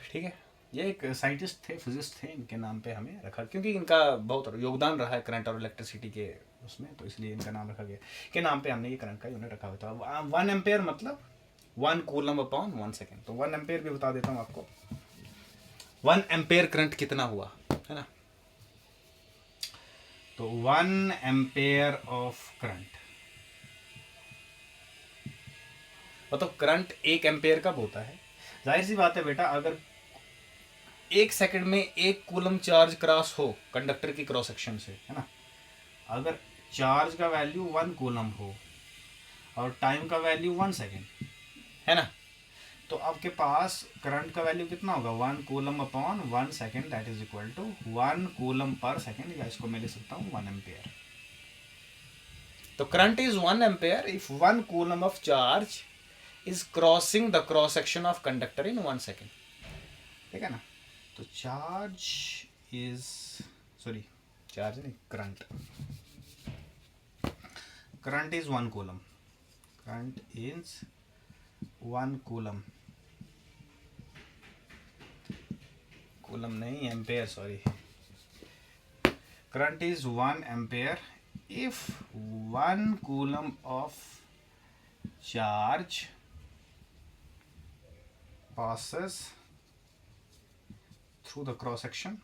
A: ठीक है, ये एक साइंटिस्ट थे, फिजिस्ट थे, इनके नाम पे हमें रखा, क्योंकि इनका बहुत योगदान रहा है करंट और इलेक्ट्रिसिटी के उसमें, तो इसलिए इनका नाम रखा गया, के नाम पे हमने ये करंट का यूनिट रखा हुआ था। 1 एम्पेयर मतलब 1 कूलम अपॉन 1 सेकेंड। तो 1 एम्पेयर भी बता देता हूँ आपको, 1 एम्पेयर करंट कितना हुआ है ना। तो 1 एम्पेयर ऑफ करंट, मतलब करंट 1 एम्पेयर कब होता है, जाहिर सी बात है बेटा, अगर 1 सेकंड में 1 कूलम चार्ज क्रॉस हो कंडक्टर की क्रॉस सेक्शन से, है ना, अगर चार्ज का वैल्यू 1 कूलम हो और टाइम का वैल्यू 1 सेकेंड है ना, तो आपके पास करंट का वैल्यू कितना होगा, 1 coulomb upon 1 second, that is equal to 1 coulomb per second, या इसको मैं लिख सकता हूँ 1 एम्पेयर। तो current is 1 ampere if 1 coulomb of charge is crossing the cross section of conductor in 1 second, ठीक है ना। तो चार्ज इज, सॉरी चार्ज नहीं, current is 1 coulomb, current is 1 coulomb, coulomb नहीं ampere, sorry, current is 1 ampere if 1 coulomb of charge passes through the cross section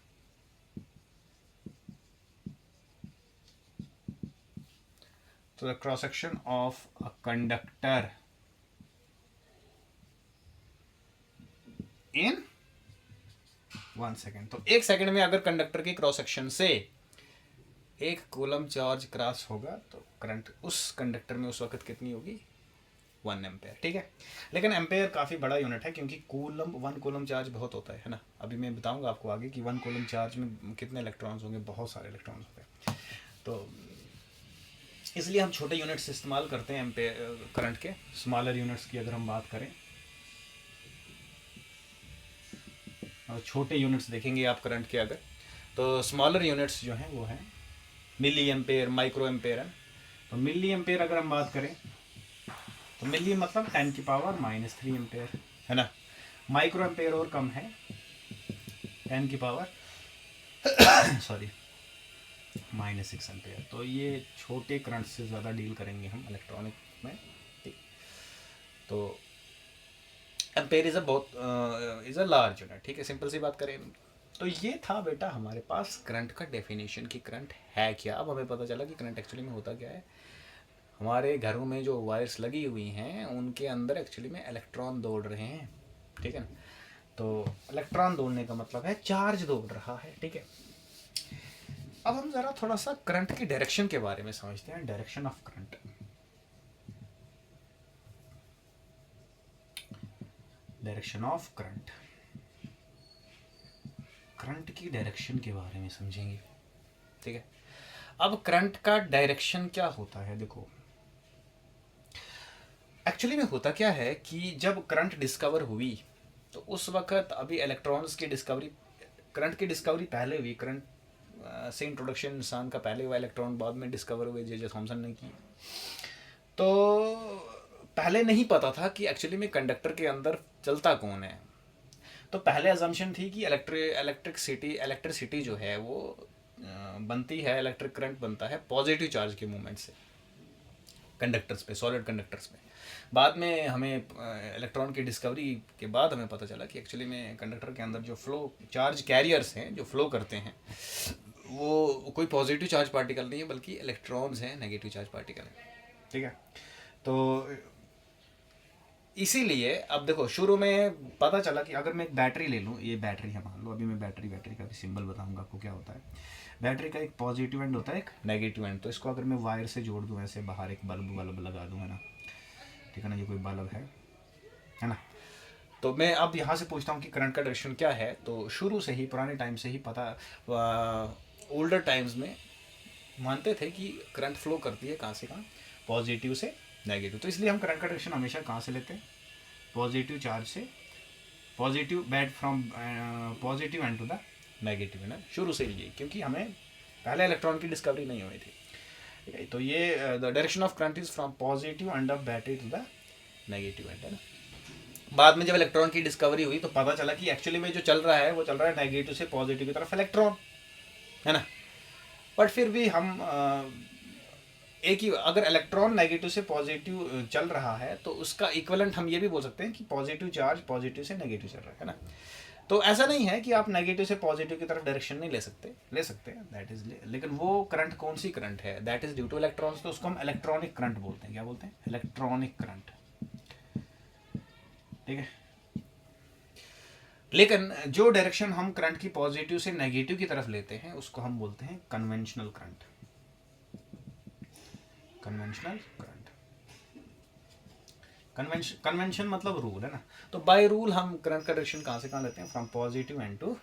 A: of a conductor in 1 second. तो 1 second में अगर conductor के cross section से 1 coulomb charge cross होगा तो current उस conductor में उस वक्त कितनी होगी, 1 एम्पेयर, ठीक है। लेकिन एम्पेयर काफ़ी बड़ा यूनिट है, क्योंकि कूलम 1 कूलम चार्ज बहुत होता है ना। अभी मैं बताऊंगा आपको आगे कि 1 कूलम चार्ज में कितने इलेक्ट्रॉन्स होंगे, बहुत सारे इलेक्ट्रॉन्स होते हैं। तो इसलिए हम छोटे यूनिट्स इस्तेमाल करते हैं एम्पेयर करंट के। स्मॉलर यूनिट्स की अगर हम बात करें, और छोटे यूनिट्स देखेंगे आप करंट के अगर, तो स्मॉलर यूनिट्स जो हैं वो हैं मिली एम्पेयर, माइक्रो एम्पेयर है। तो मिली एम्पेयर अगर हम बात करें तो मिली मतलब 10 की पावर -3 एम्पेयर, है ना। माइक्रो एम्पेयर और कम है, 10 की पावर सॉरी -6 एम्पेयर। तो ये छोटे करंट से ज़्यादा डील करेंगे हम इलेक्ट्रॉनिक में, ठीक। तो ampere is a large unit, ठीक है, सिंपल सी बात करें। तो ये था बेटा हमारे पास करंट का डेफिनेशन कि करंट है क्या। अब हमें पता चला कि करंट एक्चुअली में होता क्या है। हमारे घरों में जो वायर्स लगी हुई हैं उनके अंदर एक्चुअली में इलेक्ट्रॉन दौड़ रहे हैं, ठीक है ना। तो इलेक्ट्रॉन दौड़ने का मतलब है चार्ज दौड़ रहा है, ठीक है। अब हम ज़रा थोड़ा सा करंट की डायरेक्शन के बारे में समझते हैं, direction of current. Direction of current, current की डायरेक्शन के बारे में समझेंगे, ठीक है। अब करंट का डायरेक्शन क्या होता है, देखो एक्चुअली में होता क्या है कि जब करंट डिस्कवर हुई तो उस वक्त अभी इलेक्ट्रॉन्स की डिस्कवरी, करंट की डिस्कवरी पहले हुई, करंट से इंट्रोडक्शन इंसान का पहले हुआ, इलेक्ट्रॉन बाद में डिस्कवर हुए जे थॉमसन ने की। तो पहले नहीं पता था कि एक्चुअली में कंडक्टर के अंदर चलता कौन है। तो पहले अजम्पशन थी कि इलेक्ट्रिसिटी जो है वो बनती है, इलेक्ट्रिक करंट बनता है पॉजिटिव चार्ज के मूवमेंट से कंडक्टर्स पे, सॉलिड कंडक्टर्स पे। बाद में हमें इलेक्ट्रॉन की डिस्कवरी के बाद हमें पता चला कि एक्चुअली में कंडक्टर के अंदर जो फ्लो चार्ज कैरियर्स हैं जो फ्लो करते हैं वो कोई पॉजिटिव चार्ज पार्टिकल नहीं है बल्कि इलेक्ट्रॉन्स हैं, नेगेटिव चार्ज पार्टिकल है, ठीक है। तो इसीलिए अब देखो शुरू में पता चला कि अगर मैं एक बैटरी ले लूँ, ये बैटरी है मान लो, अभी मैं बैटरी का भी सिंबल बताऊंगा आपको क्या होता है। बैटरी का एक पॉजिटिव एंड होता है, एक नेगेटिव एंड। तो इसको अगर मैं वायर से जोड़ दूँ ऐसे, बाहर एक बल्ब लगा दूँ, है ना, ठीक है ना, ये कोई बल्ब है ना। तो मैं अब यहाँ से पूछता हूँ कि करंट का डायरेक्शन क्या है। तो शुरू से ही, पुराने टाइम से ही पता, ओल्डर टाइम्स में मानते थे कि करंट फ्लो करती है कहाँ से कहाँ, पॉजिटिव से नेगेटिव। तो इसलिए हम करंट का डायरेक्शन हमेशा कहाँ से लेते हैं, पॉजिटिव चार्ज से, positive bad from positive end to the negative, है ना, शुरू से ही, क्योंकि हमें पहले इलेक्ट्रॉन की डिस्कवरी नहीं हुई थी, ठीक है। तो ये the direction of current is from positive end of battery to the negative end, है ना। बाद में जब इलेक्ट्रॉन की डिस्कवरी हुई तो पता चला कि एक्चुअली में जो चल रहा है वो चल रहा है नेगेटिव से पॉजिटिव की तरफ इलेक्ट्रॉन, है ना। बट फिर भी हम एक ही, अगर इलेक्ट्रॉन नेगेटिव से पॉजिटिव चल रहा है तो उसका इक्विवेलेंट हम ये भी बोल सकते हैं कि पॉजिटिव चार्ज पॉजिटिव से नेगेटिव चल रहा है ना। तो ऐसा नहीं है कि आप नेगेटिव से पॉजिटिव की तरफ डायरेक्शन नहीं ले सकते हैं, दैट इज, लेकिन वो करंट कौन सी करंट है, that is due two electrons, तो उसको हम इलेक्ट्रॉनिक करंट बोलते हैं। क्या बोलते हैं? इलेक्ट्रॉनिक करंट, ठीक है। लेकिन जो डायरेक्शन हम करंट की पॉजिटिव से नेगेटिव की तरफ लेते हैं उसको हम बोलते हैं conventional current, conventional current. Convention मतलब रूल, है ना। तो बाय रूल हम करंट का डायरेक्शन कहाँ से कहाँ लेते हैं? From positive end to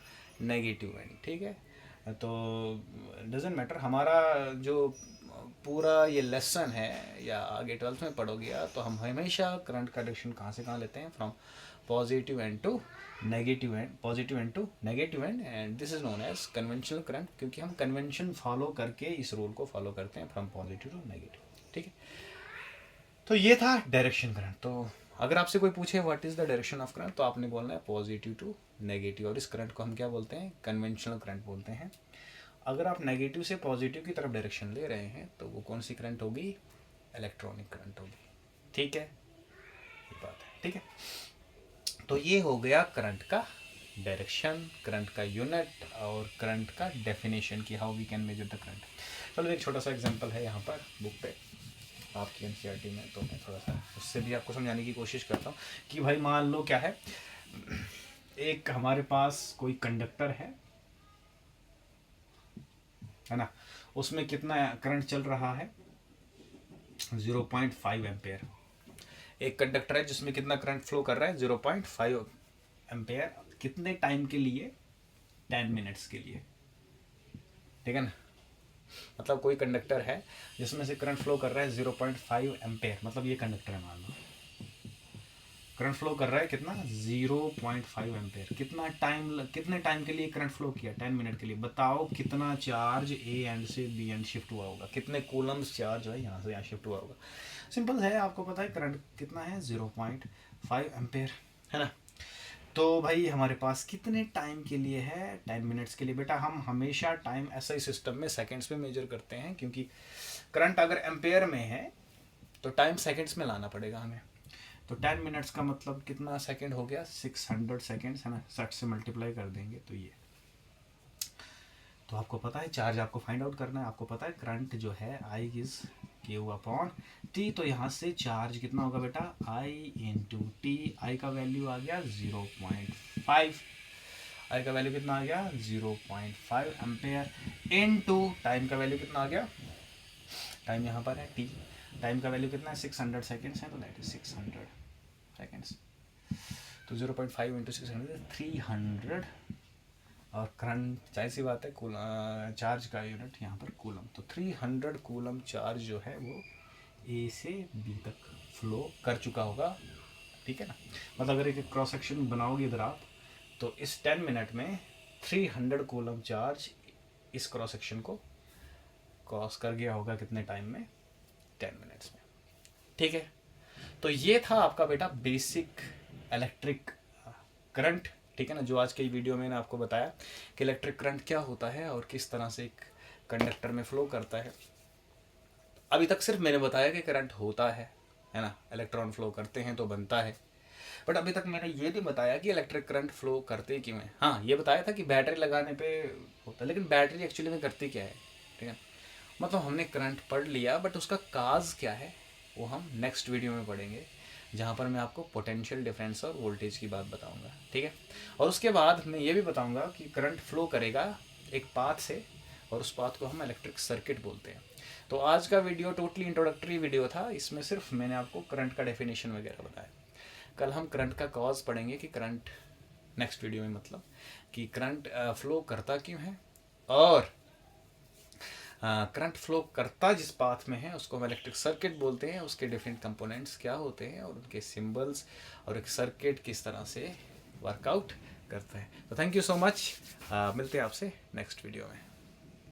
A: negative end, ठीक है। तो डजेंट मैटर, हमारा जो पूरा ये लेसन है या आगे 12th में पढ़ोगे तो हम हमेशा करंट का डायरेक्शन कहाँ से कहाँ लेते हैं? From positive end to negative end, positive end to negative end this is known as conventional current, क्योंकि हम कन्वेंशन फॉलो करके इस रूल को फॉलो करते हैं फ्रॉम पॉजिटिव टू नेगेटिव, ठीक है। तो ये था डायरेक्शन करंट। तो अगर आपसे कोई पूछे what is the direction of current, तो आपने बोलना है पॉजिटिव टू नेगेटिव, और इस करंट को हम क्या बोलते हैं? कन्वेंशनल करंट बोलते हैं। अगर आप नेगेटिव से पॉजिटिव की तरफ डायरेक्शन ले रहे हैं तो वो कौन सी करंट होगी? इलेक्ट्रॉनिक करंट होगी, ठीक है, ये बात है, ठीक है। तो ये हो गया करंट का डायरेक्शन, करंट का यूनिट और करंट का डेफिनेशन की how we can measure the current. चलो एक छोटा सा एग्जांपल है यहाँ पर बुक पे आपकी एनसीईआरटी में, तो मैं थोड़ा सा उससे भी आपको समझाने की कोशिश करता हूँ कि भाई मान लो क्या है, एक हमारे पास कोई कंडक्टर है ना, उसमें कितना करंट चल रहा है? 0.5 एम्पेयर। एक कंडक्टर है जिसमें कितना करंट फ्लो कर रहा है? 0.5 एम्पेयर। कितने टाइम के लिए? 10 मिनट्स के लिए, ठीक है ना। मतलब कोई कंडक्टर है जिसमें से करंट फ्लो कर रहा है 0.5 एम्पेयर, मतलब ये कंडक्टर है, मान लो करंट फ्लो कर रहा है कितना? 0.5 एम्पेयर। कितने टाइम के लिए करंट फ्लो किया? 10 मिनट के लिए। बताओ कितना चार्ज ए एंड से बी एंड शिफ्ट हुआ होगा? कितने कूलम्स चार्ज है यहाँ से यहाँ शिफ्ट हुआ होगा? सिंपल है, आपको पता है करंट कितना है? 0.5 एम्पेयर, है ना। तो भाई हमारे पास कितने टाइम के लिए है? 10 मिनट्स के लिए। बेटा हम हमेशा टाइम ऐसा ही सिस्टम में सेकंड्स में मेजर करते हैं, क्योंकि करंट अगर एम्पेयर में है तो टाइम सेकंड्स में लाना पड़ेगा हमें। तो 10 मिनट्स का मतलब कितना सेकंड हो गया? 600 सेकंड्स, है ना। 60 से मल्टीप्लाई कर देंगे तो ये, तो आपको पता है चार्ज आपको फाइंड आउट करना है। आपको पता है करंट जो है I is Q upon T, तो यहाँ से चार्ज कितना होगा बेटा? I into T. आई का वैल्यू आ गया 0.5, आई का वैल्यू कितना आ गया? 0.5 एम्पेयर इनटू टाइम का वैल्यू कितना आ गया? टाइम यहाँ पर है T, टाइम का वैल्यू कितना है? 600 सेकेंड्स है, तो दैट इज 600 सेकेंड्स। तो 0.5 इंटू 600 300, और करंट जाहिर सी बात है चार्ज का यूनिट यहाँ पर कूलम, तो 300 कूलम चार्ज जो है वो ए से बी तक फ्लो कर चुका होगा, ठीक है ना। मतलब अगर एक क्रॉस सेक्शन बनाओगे इधर आप, तो इस 10 मिनट में 300 कूलम चार्ज इस क्रॉस सेक्शन को क्रॉस कर गया होगा कितने टाइम में? 10 मिनट्स में, ठीक है। तो ये था आपका बेटा बेसिक इलेक्ट्रिक करंट, ठीक है ना, जो आज के वीडियो में मैंने आपको बताया कि इलेक्ट्रिक करंट क्या होता है और किस तरह से एक कंडक्टर में फ्लो करता है। अभी तक सिर्फ मैंने बताया कि करंट होता है ना, इलेक्ट्रॉन फ्लो करते हैं तो बनता है, बट अभी तक मैंने ये नहीं बताया कि इलेक्ट्रिक करंट फ्लो करते क्यों है। हाँ, ये बताया था कि बैटरी लगाने पे होता है, लेकिन बैटरी एक्चुअली में करती क्या है, ठीक है। मतलब हमने करंट पढ़ लिया, बट उसका काज क्या है वो हम नेक्स्ट वीडियो में पढ़ेंगे, जहाँ पर मैं आपको पोटेंशियल डिफरेंस और वोल्टेज की बात बताऊंगा, ठीक है। और उसके बाद मैं ये भी बताऊंगा कि करंट फ्लो करेगा एक पाथ से, और उस पाथ को हम इलेक्ट्रिक सर्किट बोलते हैं। तो आज का वीडियो टोटली इंट्रोडक्टरी वीडियो था, इसमें सिर्फ मैंने आपको करंट का डेफिनेशन वगैरह बताया। कल हम करंट का कॉज पढ़ेंगे कि करंट, नेक्स्ट वीडियो में मतलब कि करंट फ्लो करता क्यों है, और करंट फ्लो करता जिस पाथ में है उसको हम इलेक्ट्रिक सर्किट बोलते हैं, उसके डिफरेंट कंपोनेंट्स क्या होते हैं और उनके सिंबल्स, और एक सर्किट किस तरह से वर्कआउट करता है। तो थैंक यू सो मच, मिलते हैं आपसे नेक्स्ट वीडियो में।